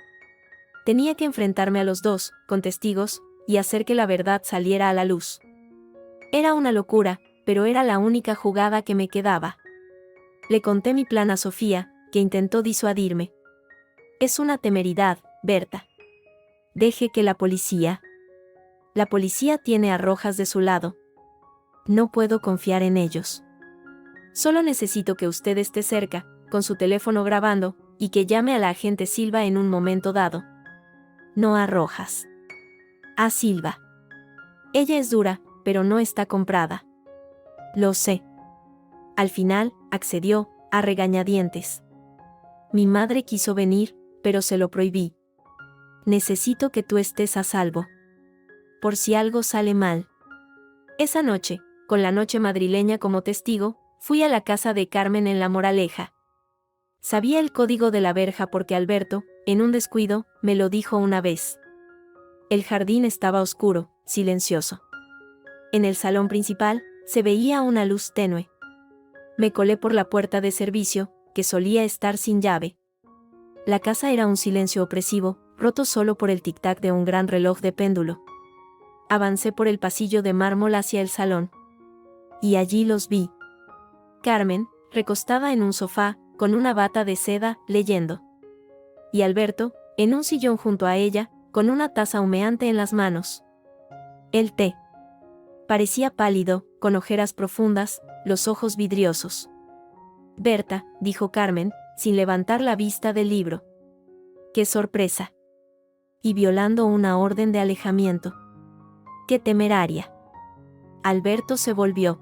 [SPEAKER 1] Tenía que enfrentarme a los dos, con testigos, y hacer que la verdad saliera a la luz. Era una locura, pero era la única jugada que me quedaba. Le conté mi plan a Sofía, que intentó disuadirme. Es una temeridad, Berta. Deje que la policía. La policía tiene a Rojas de su lado. No puedo confiar en ellos. Solo necesito que usted esté cerca, con su teléfono grabando, y que llame a la agente Silva en un momento dado. No a Rojas. A Silva. Ella es dura, pero no está comprada. Lo sé. Al final, accedió, a regañadientes. Mi madre quiso venir, pero se lo prohibí. Necesito que tú estés a salvo. Por si algo sale mal. Esa noche, con la noche madrileña como testigo, fui a la casa de Carmen en La Moraleja. Sabía el código de la verja porque Alberto, en un descuido, me lo dijo una vez. El jardín estaba oscuro, silencioso. En el salón principal, se veía una luz tenue. Me colé por la puerta de servicio, que solía estar sin llave. La casa era un silencio opresivo, roto solo por el tic-tac de un gran reloj de péndulo. Avancé por el pasillo de mármol hacia el salón. Y allí los vi. Carmen, recostada en un sofá, con una bata de seda, leyendo. Y Alberto, en un sillón junto a ella, con una taza humeante en las manos. El té. Parecía pálido, con ojeras profundas, los ojos vidriosos. Berta, dijo Carmen, sin levantar la vista del libro. ¡Qué sorpresa! Y violando una orden de alejamiento. ¡Qué temeraria! Alberto se volvió.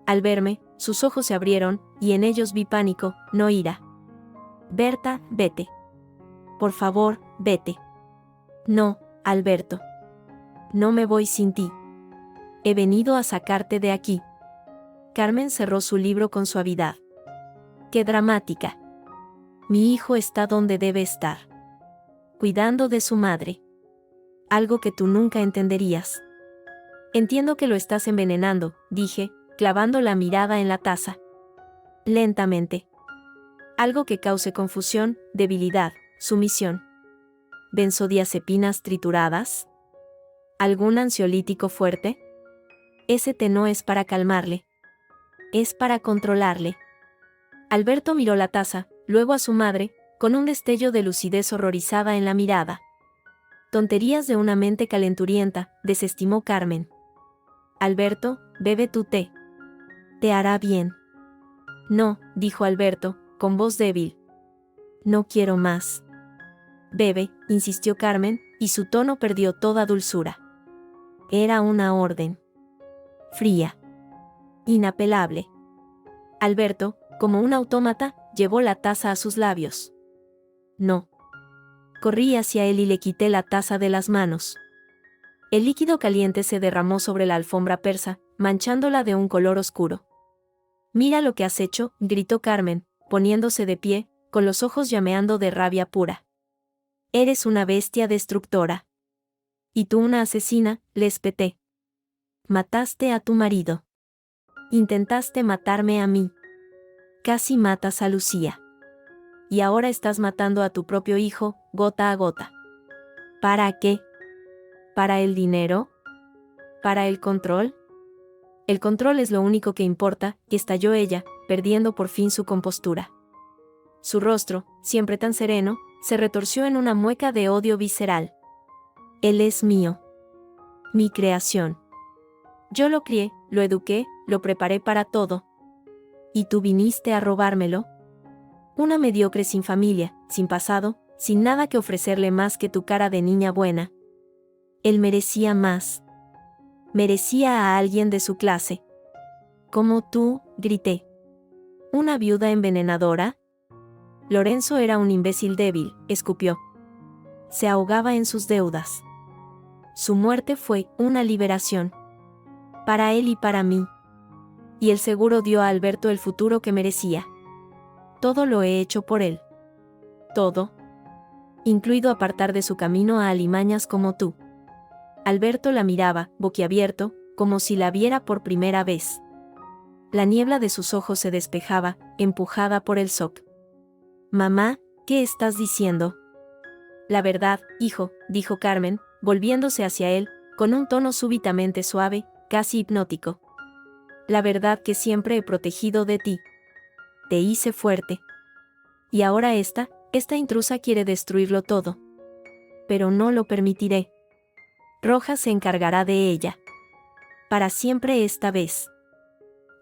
[SPEAKER 1] Al verme, sus ojos se abrieron, y en ellos vi pánico, no ira. Berta, vete. Por favor, vete. No, Alberto. No me voy sin ti. He venido a sacarte de aquí. Carmen cerró su libro con suavidad. ¡Qué dramática! Mi hijo está donde debe estar. Cuidando de su madre. Algo que tú nunca entenderías. Entiendo que lo estás envenenando, dije, clavando la mirada en la taza. Lentamente. Algo que cause confusión, debilidad, sumisión. ¿Benzodiazepinas trituradas? ¿Algún ansiolítico fuerte? Ese té no es para calmarle. Es para controlarle. Alberto miró la taza, luego a su madre, con un destello de lucidez horrorizada en la mirada. Tonterías de una mente calenturienta, desestimó Carmen. Alberto, bebe tu té. Te hará bien. No, dijo Alberto, con voz débil. No quiero más. Bebe, insistió Carmen, y su tono perdió toda dulzura. Era una orden. Fría. Inapelable. Alberto, como un autómata, llevó la taza a sus labios. No. Corrí hacia él y le quité la taza de las manos. El líquido caliente se derramó sobre la alfombra persa, manchándola de un color oscuro. Mira lo que has hecho, gritó Carmen, poniéndose de pie, con los ojos llameando de rabia pura. Eres una bestia destructora. Y tú una asesina, le espeté. Mataste a tu marido. Intentaste matarme a mí. Casi matas a Lucía. Y ahora estás matando a tu propio hijo, gota a gota. ¿Para qué? ¿Para el dinero? ¿Para el control? El control es lo único que importa, estalló ella, perdiendo por fin su compostura. Su rostro, siempre tan sereno, se retorció en una mueca de odio visceral. Él es mío. Mi creación. Yo lo crié, lo eduqué, lo preparé para todo. ¿Y tú viniste a robármelo? Una mediocre sin familia, sin pasado, sin nada que ofrecerle más que tu cara de niña buena. Él merecía más. Merecía a alguien de su clase. Como tú, grité. ¿Una viuda envenenadora? Lorenzo era un imbécil débil, escupió. Se ahogaba en sus deudas. Su muerte fue una liberación. Para él y para mí. Y el seguro dio a Alberto el futuro que merecía. Todo lo he hecho por él. Todo. Incluido apartar de su camino a alimañas como tú. Alberto la miraba, boquiabierto, como si la viera por primera vez. La niebla de sus ojos se despejaba, empujada por el shock. Mamá, ¿qué estás diciendo? La verdad, hijo, dijo Carmen, volviéndose hacia él, con un tono súbitamente suave, casi hipnótico. La verdad que siempre he protegido de ti. Te hice fuerte. Y ahora esta intrusa quiere destruirlo todo. Pero no lo permitiré. Rojas se encargará de ella. Para siempre esta vez.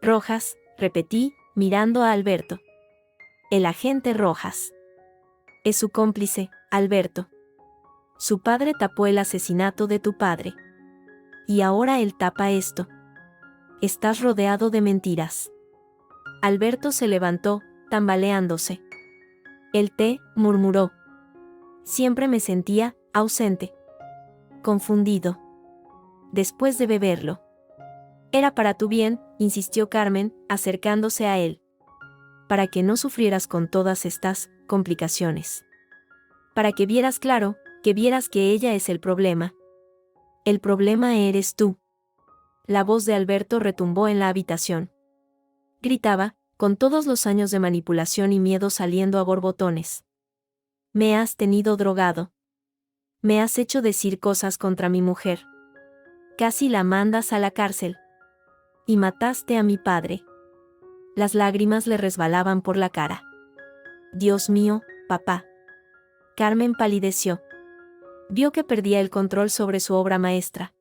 [SPEAKER 1] Rojas, repetí, mirando a Alberto. El agente Rojas. Es su cómplice, Alberto. Su padre tapó el asesinato de tu padre. Y ahora él tapa esto. Estás rodeado de mentiras. Alberto se levantó, tambaleándose. El té, murmuró. Siempre me sentía ausente. Confundido. Después de beberlo. Era para tu bien, insistió Carmen, acercándose a él. Para que no sufrieras con todas estas complicaciones. Para que vieras claro, que vieras que ella es el problema. El problema eres tú. La voz de Alberto retumbó en la habitación. Gritaba, con todos los años de manipulación y miedo saliendo a borbotones. Me has tenido drogado. Me has hecho decir cosas contra mi mujer. Casi la mandas a la cárcel. Y mataste a mi padre. Las lágrimas le resbalaban por la cara. Dios mío, papá. Carmen palideció. Vio que perdía el control sobre su obra maestra.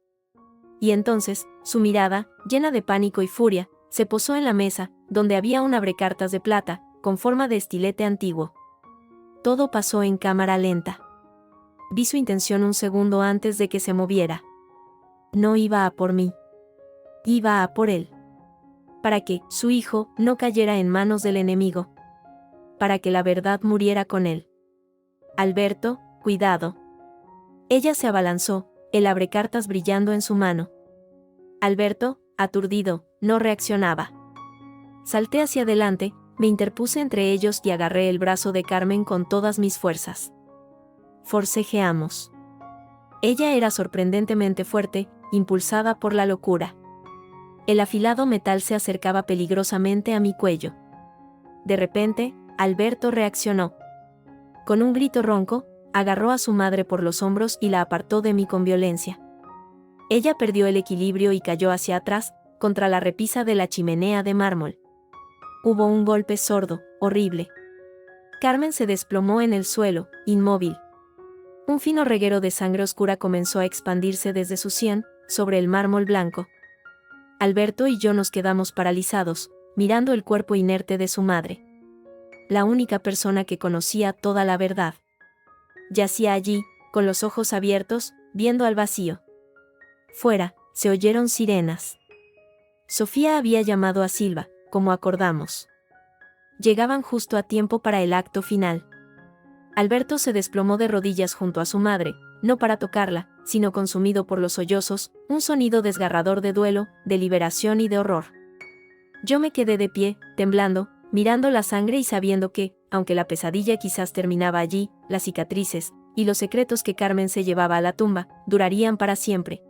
[SPEAKER 1] Y entonces, su mirada, llena de pánico y furia, se posó en la mesa, donde había un abrecartas de plata, con forma de estilete antiguo. Todo pasó en cámara lenta. Vi su intención un segundo antes de que se moviera. No iba a por mí. Iba a por él. Para que su hijo no cayera en manos del enemigo. Para que la verdad muriera con él. Alberto, cuidado. Ella se abalanzó, el abrecartas brillando en su mano. Alberto, aturdido, no reaccionaba. Salté hacia adelante, me interpuse entre ellos y agarré el brazo de Carmen con todas mis fuerzas. Forcejeamos. Ella era sorprendentemente fuerte, impulsada por la locura. El afilado metal se acercaba peligrosamente a mi cuello. De repente, Alberto reaccionó. Con un grito ronco, agarró a su madre por los hombros y la apartó de mí con violencia. Ella perdió el equilibrio y cayó hacia atrás, contra la repisa de la chimenea de mármol. Hubo un golpe sordo, horrible. Carmen se desplomó en el suelo, inmóvil. Un fino reguero de sangre oscura comenzó a expandirse desde su sien, sobre el mármol blanco. Alberto y yo nos quedamos paralizados, mirando el cuerpo inerte de su madre. La única persona que conocía toda la verdad. Yacía allí, con los ojos abiertos, viendo al vacío. Fuera, se oyeron sirenas. Sofía había llamado a Silva, como acordamos. Llegaban justo a tiempo para el acto final. Alberto se desplomó de rodillas junto a su madre, no para tocarla, sino consumido por los sollozos, un sonido desgarrador de duelo, de liberación y de horror. Yo me quedé de pie, temblando, mirando la sangre y sabiendo que, aunque la pesadilla quizás terminaba allí, las cicatrices, y los secretos que Carmen se llevaba a la tumba, durarían para siempre.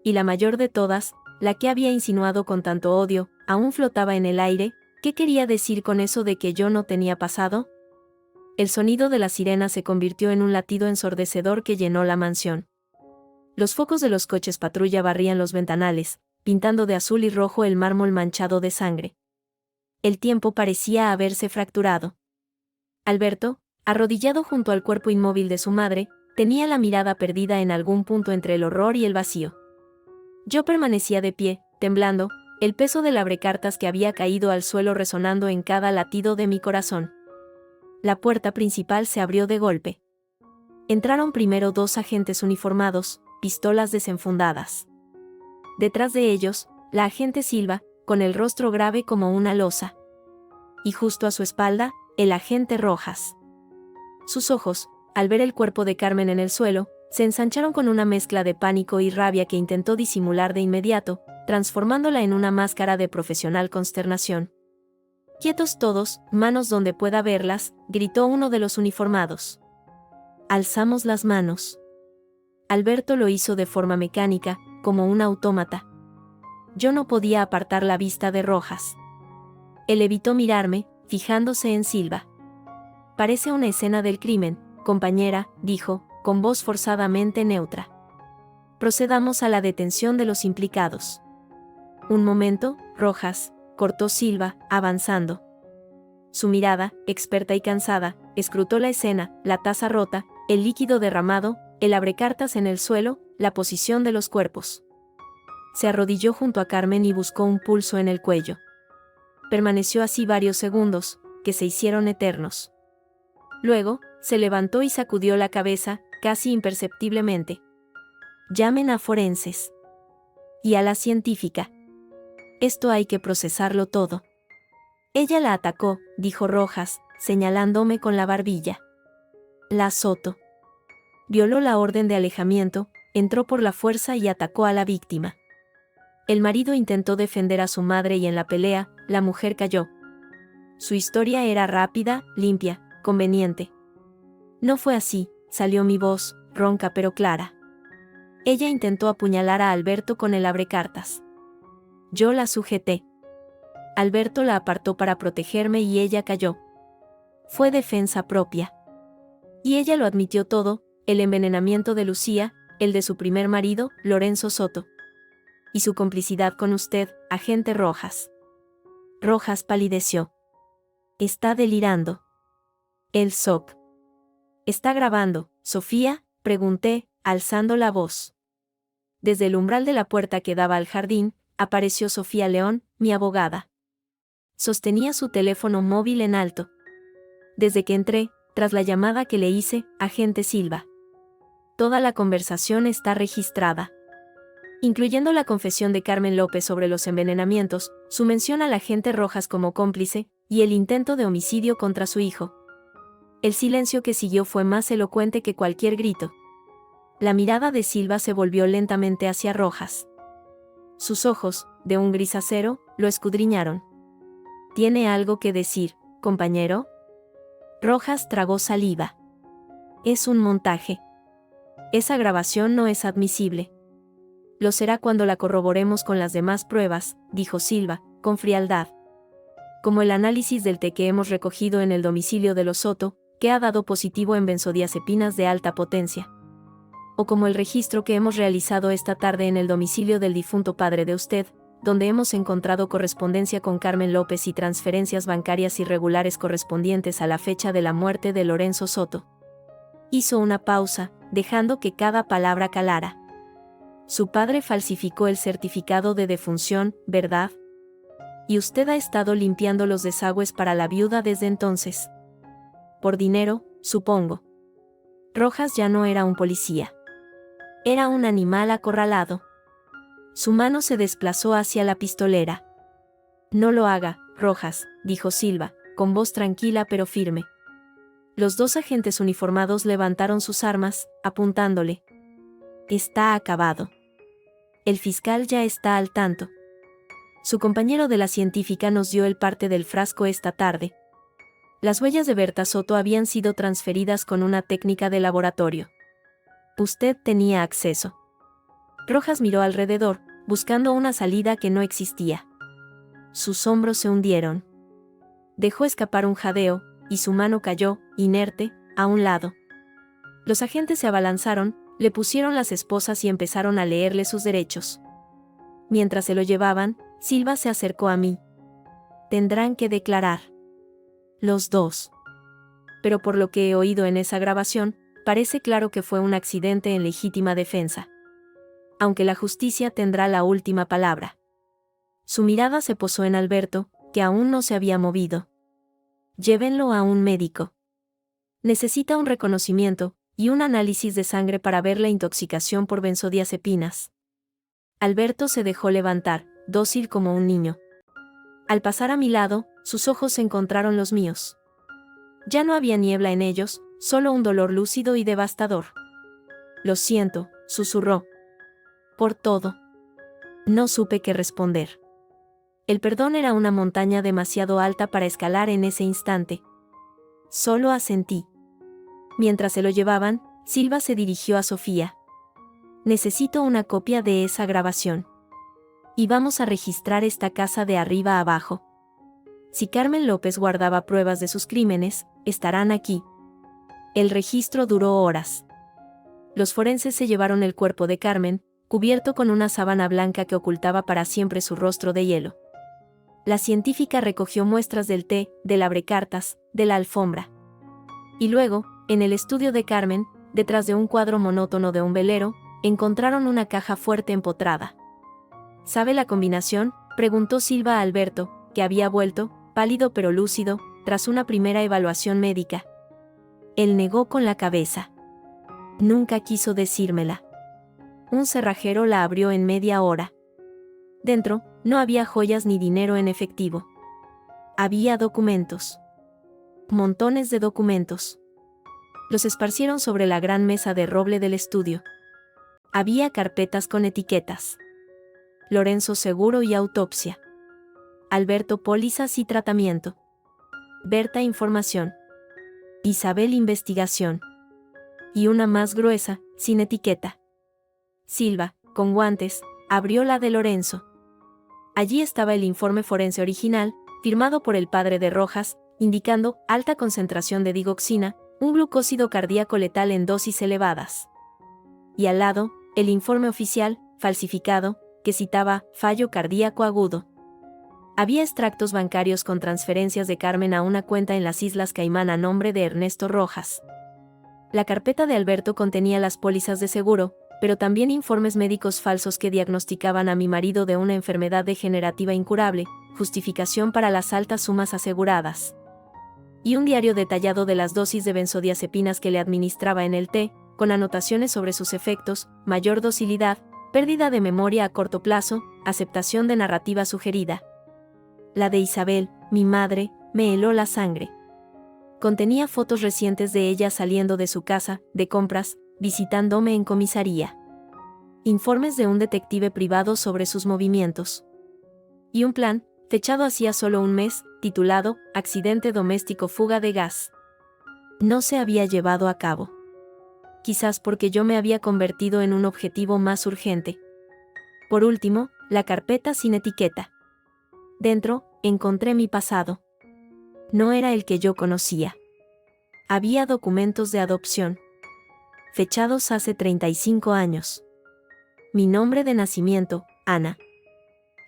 [SPEAKER 1] Y la mayor de todas, la que había insinuado con tanto odio, aún flotaba en el aire. ¿Qué quería decir con eso de que yo no tenía pasado? El sonido de la sirena se convirtió en un latido ensordecedor que llenó la mansión. Los focos de los coches patrulla barrían los ventanales, pintando de azul y rojo el mármol manchado de sangre. El tiempo parecía haberse fracturado. Alberto, arrodillado junto al cuerpo inmóvil de su madre, tenía la mirada perdida en algún punto entre el horror y el vacío. Yo permanecía de pie, temblando, el peso del abrecartas que había caído al suelo resonando en cada latido de mi corazón. La puerta principal se abrió de golpe. Entraron primero 2 agentes uniformados, pistolas desenfundadas. Detrás de ellos, la agente Silva, con el rostro grave como una losa. Y justo a su espalda, el agente Rojas. Sus ojos, al ver el cuerpo de Carmen en el suelo, se ensancharon con una mezcla de pánico y rabia que intentó disimular de inmediato, transformándola en una máscara de profesional consternación. «Quietos todos, manos donde pueda verlas», gritó uno de los uniformados. Alzamos las manos. Alberto lo hizo de forma mecánica, como un autómata. Yo no podía apartar la vista de Rojas. Él evitó mirarme, fijándose en Silva. «Parece una escena del crimen, compañera», dijo, con voz forzadamente neutra. «Procedamos a la detención de los implicados». «Un momento, Rojas», cortó Silva, avanzando. Su mirada, experta y cansada, escrutó la escena, la taza rota, el líquido derramado, el abrecartas en el suelo, la posición de los cuerpos. Se arrodilló junto a Carmen y buscó un pulso en el cuello. Permaneció así varios segundos, que se hicieron eternos. Luego, se levantó y sacudió la cabeza, casi imperceptiblemente. «Llamen a forenses. Y a la científica. Esto hay que procesarlo todo». «Ella la atacó», dijo Rojas, señalándome con la barbilla. «La azotó. Violó la orden de alejamiento, entró por la fuerza y atacó a la víctima. El marido intentó defender a su madre y en la pelea, la mujer cayó. Su historia era rápida, limpia, conveniente. No fue así», salió mi voz, ronca pero clara. «Ella intentó apuñalar a Alberto con el abrecartas. Yo la sujeté. Alberto la apartó para protegerme y ella cayó. Fue defensa propia. Y ella lo admitió todo, el envenenamiento de Lucía, el de su primer marido, Lorenzo Soto. Y su complicidad con usted, agente Rojas». Rojas palideció. «Está delirando». El SOC. «¿Está grabando, Sofía?», pregunté, alzando la voz. desde el umbral de la puerta que daba al jardín, apareció Sofía León, mi abogada. Sostenía su teléfono móvil en alto. Desde que entré, tras la llamada que le hice, agente Silva. Toda la conversación está registrada. Incluyendo la confesión de Carmen López sobre los envenenamientos, su mención al agente Rojas como cómplice, y el intento de homicidio contra su hijo. El silencio que siguió fue más elocuente que cualquier grito. La mirada de Silva se volvió lentamente hacia Rojas. Sus ojos, de un gris acero, lo escudriñaron. ¿Tiene algo que decir, compañero? Rojas tragó saliva. Es un montaje. Esa grabación no es admisible. Lo será cuando la corroboremos con las demás pruebas, dijo Silva, con frialdad. Como el análisis del té que hemos recogido en el domicilio de los Soto, que ha dado positivo en benzodiazepinas de alta potencia. O como el registro que hemos realizado esta tarde en el domicilio del difunto padre de usted, donde hemos encontrado correspondencia con Carmen López y transferencias bancarias irregulares correspondientes a la fecha de la muerte de Lorenzo Soto. Hizo una pausa, dejando que cada palabra calara. Su padre falsificó el certificado de defunción, ¿verdad? Y usted ha estado limpiando los desagües para la viuda desde entonces. Por dinero, supongo. Rojas ya no era un policía. Era un animal acorralado. Su mano se desplazó hacia la pistolera. No lo haga, Rojas, dijo Silva, con voz tranquila pero firme. Los dos agentes uniformados levantaron sus armas, apuntándole. Está acabado. El fiscal ya está al tanto. Su compañero de la científica nos dio el parte del frasco esta tarde. Las huellas de Berta Soto habían sido transferidas con una técnica de laboratorio. Usted tenía acceso. Rojas miró alrededor, buscando una salida que no existía. Sus hombros se hundieron. Dejó escapar un jadeo, y su mano cayó, inerte, a un lado. Los agentes se abalanzaron, le pusieron las esposas y empezaron a leerle sus derechos. Mientras se lo llevaban, Silva se acercó a mí. Tendrán que declarar. Los dos. Pero por lo que he oído en esa grabación, parece claro que fue un accidente en legítima defensa. Aunque la justicia tendrá la última palabra. Su mirada se posó en Alberto, que aún no se había movido. Llévenlo a un médico. Necesita un reconocimiento y un análisis de sangre para ver la intoxicación por benzodiazepinas. Alberto se dejó levantar, dócil como un niño. Al pasar a mi lado, sus ojos encontraron los míos. Ya no había niebla en ellos, solo un dolor lúcido y devastador. Lo siento, susurró. Por todo. No supe qué responder. El perdón era una montaña demasiado alta para escalar en ese instante. Solo asentí. Mientras se lo llevaban, Silva se dirigió a Sofía. Necesito una copia de esa grabación. Y vamos a registrar esta casa de arriba a abajo. Si Carmen López guardaba pruebas de sus crímenes, estarán aquí. El registro duró horas. Los forenses se llevaron el cuerpo de Carmen, cubierto con una sábana blanca que ocultaba para siempre su rostro de hielo. La científica recogió muestras del té, del abrecartas, de la alfombra. Y luego, en el estudio de Carmen, detrás de un cuadro monótono de un velero, encontraron una caja fuerte empotrada. ¿Sabe la combinación?, preguntó Silva a Alberto, que había vuelto, pálido pero lúcido, tras una primera evaluación médica. Él negó con la cabeza. Nunca quiso decírmela. Un cerrajero la abrió en media hora. Dentro, no había joyas ni dinero en efectivo. Había documentos. Montones de documentos. Los esparcieron sobre la gran mesa de roble del estudio. Había carpetas con etiquetas. Lorenzo seguro y autopsia. Alberto pólizas y tratamiento. Berta información. Isabel investigación. Y una más gruesa, sin etiqueta. Silva, con guantes, abrió la de Lorenzo. Allí estaba el informe forense original, firmado por el padre de Rojas, indicando alta concentración de digoxina, un glucósido cardíaco letal en dosis elevadas. Y al lado, el informe oficial, falsificado, que citaba fallo cardíaco agudo. Había extractos bancarios con transferencias de Carmen a una cuenta en las Islas Caimán a nombre de Ernesto Rojas. La carpeta de Alberto contenía las pólizas de seguro, pero también informes médicos falsos que diagnosticaban a mi marido de una enfermedad degenerativa incurable, justificación para las altas sumas aseguradas. Y un diario detallado de las dosis de benzodiazepinas que le administraba en el té, con anotaciones sobre sus efectos, mayor docilidad, pérdida de memoria a corto plazo, aceptación de narrativa sugerida. La de Isabel, mi madre, me heló la sangre. Contenía fotos recientes de ella saliendo de su casa, de compras, visitándome en comisaría. Informes de un detective privado sobre sus movimientos. Y un plan, fechado hacía solo un mes, titulado Accidente doméstico fuga de gas. No se había llevado a cabo. Quizás porque yo me había convertido en un objetivo más urgente. Por último, la carpeta sin etiqueta. Dentro, encontré mi pasado. No era el que yo conocía. Había documentos de adopción. Fechados hace 35 años. Mi nombre de nacimiento, Ana.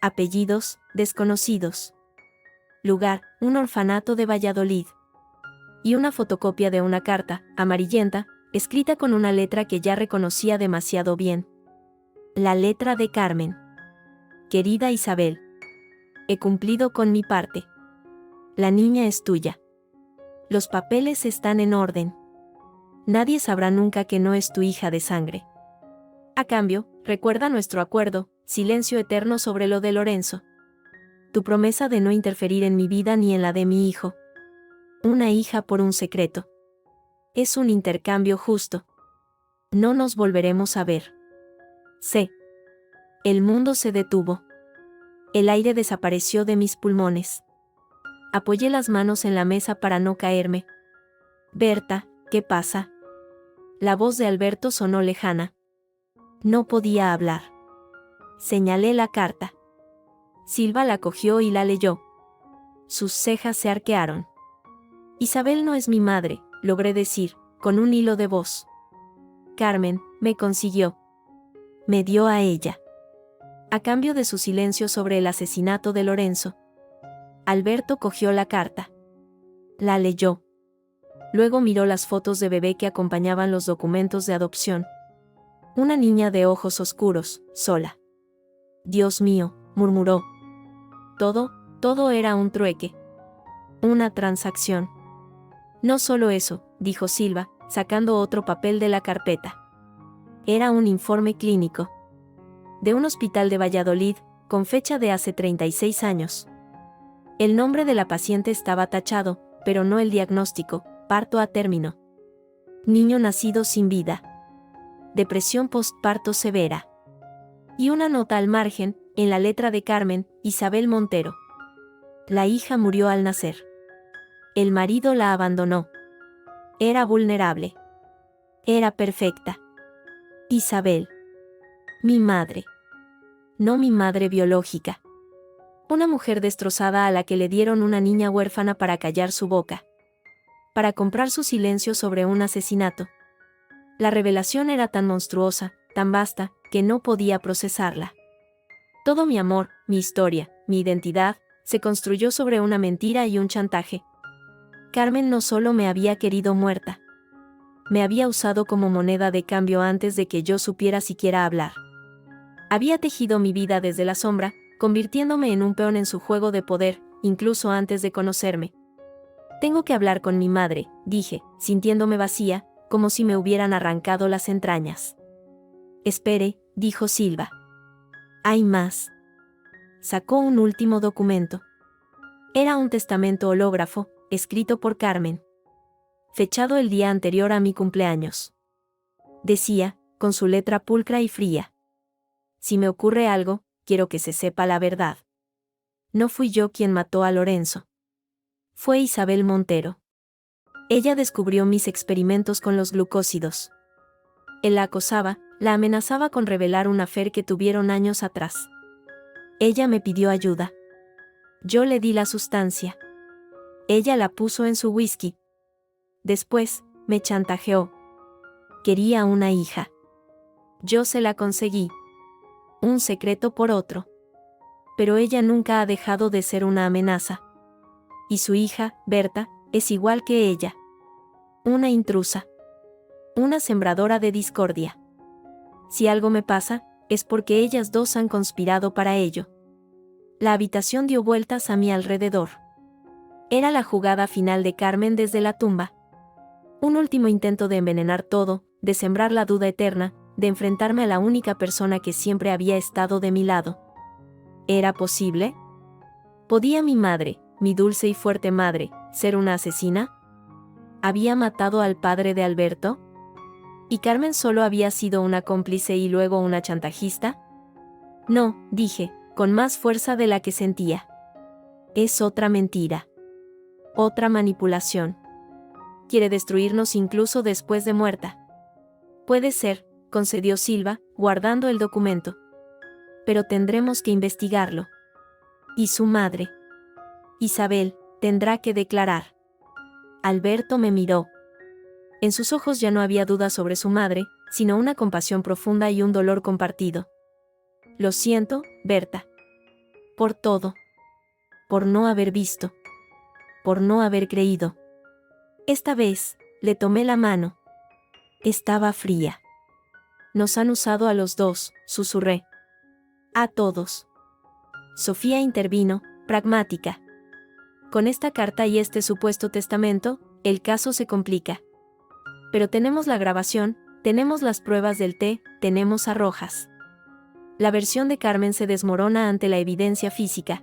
[SPEAKER 1] Apellidos, desconocidos. Lugar, un orfanato de Valladolid. Y una fotocopia de una carta, amarillenta, escrita con una letra que ya reconocía demasiado bien. La letra de Carmen. Querida Isabel. He cumplido con mi parte. La niña es tuya. Los papeles están en orden. Nadie sabrá nunca que no es tu hija de sangre. A cambio, recuerda nuestro acuerdo, silencio eterno sobre lo de Lorenzo. Tu promesa de no interferir en mi vida ni en la de mi hijo. Una hija por un secreto. Es un intercambio justo. No nos volveremos a ver. Sé. El mundo se detuvo. El aire desapareció de mis pulmones. Apoyé las manos en la mesa para no caerme. Berta, ¿qué pasa? La voz de Alberto sonó lejana. No podía hablar. Señalé la carta. Silva la cogió y la leyó. Sus cejas se arquearon. Isabel no es mi madre, logré decir, con un hilo de voz. Carmen, me consiguió. Me dio a ella. A cambio de su silencio sobre el asesinato de Lorenzo. Alberto cogió la carta. La leyó. Luego miró las fotos de bebé que acompañaban los documentos de adopción. Una niña de ojos oscuros, sola. Dios mío, murmuró. Todo era un trueque. Una transacción. No solo eso, dijo Silva, sacando otro papel de la carpeta. Era un informe clínico. De un hospital de Valladolid, con fecha de hace 36 años. El nombre de la paciente estaba tachado, pero no el diagnóstico, parto a término. Niño nacido sin vida. Depresión postparto severa. Y una nota al margen, en la letra de Carmen, Isabel Montero. La hija murió al nacer. El marido la abandonó. Era vulnerable. Era perfecta. Isabel. Mi madre. No mi madre biológica. Una mujer destrozada a la que le dieron una niña huérfana para callar su boca. Para comprar su silencio sobre un asesinato. La revelación era tan monstruosa, tan vasta, que no podía procesarla. Todo mi amor, mi historia, mi identidad, se construyó sobre una mentira y un chantaje. Carmen no solo me había querido muerta. Me había usado como moneda de cambio antes de que yo supiera siquiera hablar. Había tejido mi vida desde la sombra, convirtiéndome en un peón en su juego de poder, incluso antes de conocerme. Tengo que hablar con mi madre, dije, sintiéndome vacía, como si me hubieran arrancado las entrañas. Espere, dijo Silva. Hay más. Sacó un último documento. Era un testamento hológrafo, escrito por Carmen. Fechado el día anterior a mi cumpleaños. Decía, con su letra pulcra y fría. Si me ocurre algo, quiero que se sepa la verdad. No fui yo quien mató a Lorenzo. Fue Isabel Montero. Ella descubrió mis experimentos con los glucósidos. Él la acosaba, la amenazaba con revelar un affair que tuvieron años atrás. Ella me pidió ayuda. Yo le di la sustancia. Ella la puso en su whisky. Después, me chantajeó. Quería una hija. Yo se la conseguí. Un secreto por otro. Pero ella nunca ha dejado de ser una amenaza. Y su hija, Berta, es igual que ella. Una intrusa. Una sembradora de discordia. si algo me pasa, es porque ellas dos han conspirado para ello. La habitación dio vueltas a mi alrededor. Era la jugada final de Carmen desde la tumba. Un último intento de envenenar todo, de sembrar la duda eterna, de enfrentarme a la única persona que siempre había estado de mi lado. ¿Era posible? ¿Podía mi madre, mi dulce y fuerte madre, ser una asesina? ¿Había matado al padre de Alberto? ¿Y Carmen solo había sido una cómplice y luego una chantajista? No, dije, con más fuerza de la que sentía. Es otra mentira. Otra manipulación. Quiere destruirnos incluso después de muerta. Puede ser, concedió Silva, guardando el documento. Pero tendremos que investigarlo. Y su madre, Isabel, tendrá que declarar. Alberto me miró. En sus ojos ya no había duda sobre su madre, sino una compasión profunda y un dolor compartido. Lo siento, Berta. Por todo. Por no haber visto. Por no haber creído. Esta vez, le tomé la mano. Estaba fría. Nos han usado a los dos, susurré. A todos. Sofía intervino, pragmática. Con esta carta y este supuesto testamento, el caso se complica. Pero tenemos la grabación, tenemos las pruebas del té, tenemos a Rojas. La versión de Carmen se desmorona ante la evidencia física.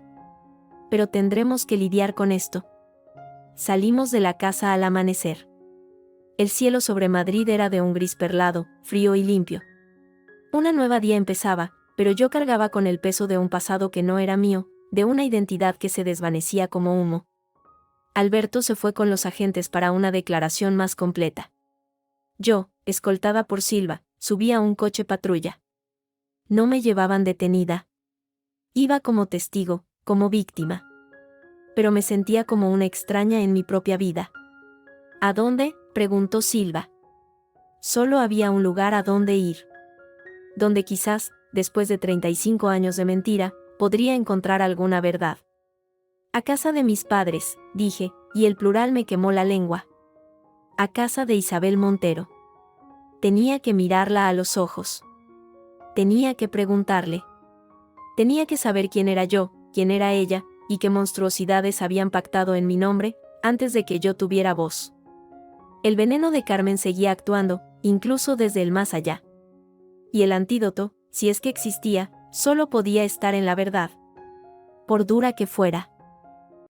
[SPEAKER 1] Pero tendremos que lidiar con esto. Salimos de la casa al amanecer. El cielo sobre Madrid era de un gris perlado, frío y limpio. Una nueva día empezaba, pero yo cargaba con el peso de un pasado que no era mío, de una identidad que se desvanecía como humo. Alberto se fue con los agentes para una declaración más completa. Yo, escoltada por Silva, subí a un coche patrulla. No me llevaban detenida. Iba como testigo, como víctima. Pero me sentía como una extraña en mi propia vida. ¿A dónde?, preguntó Silva. Solo había un lugar a donde ir. Donde quizás, después de 35 años de mentira, podría encontrar alguna verdad. A casa de mis padres, dije, y el plural me quemó la lengua. A casa de Isabel Montero. Tenía que mirarla a los ojos. Tenía que preguntarle. Tenía que saber quién era yo, quién era ella, y qué monstruosidades habían pactado en mi nombre, antes de que yo tuviera voz. El veneno de Carmen seguía actuando, incluso desde el más allá. Y el antídoto, si es que existía, solo podía estar en la verdad. Por dura que fuera.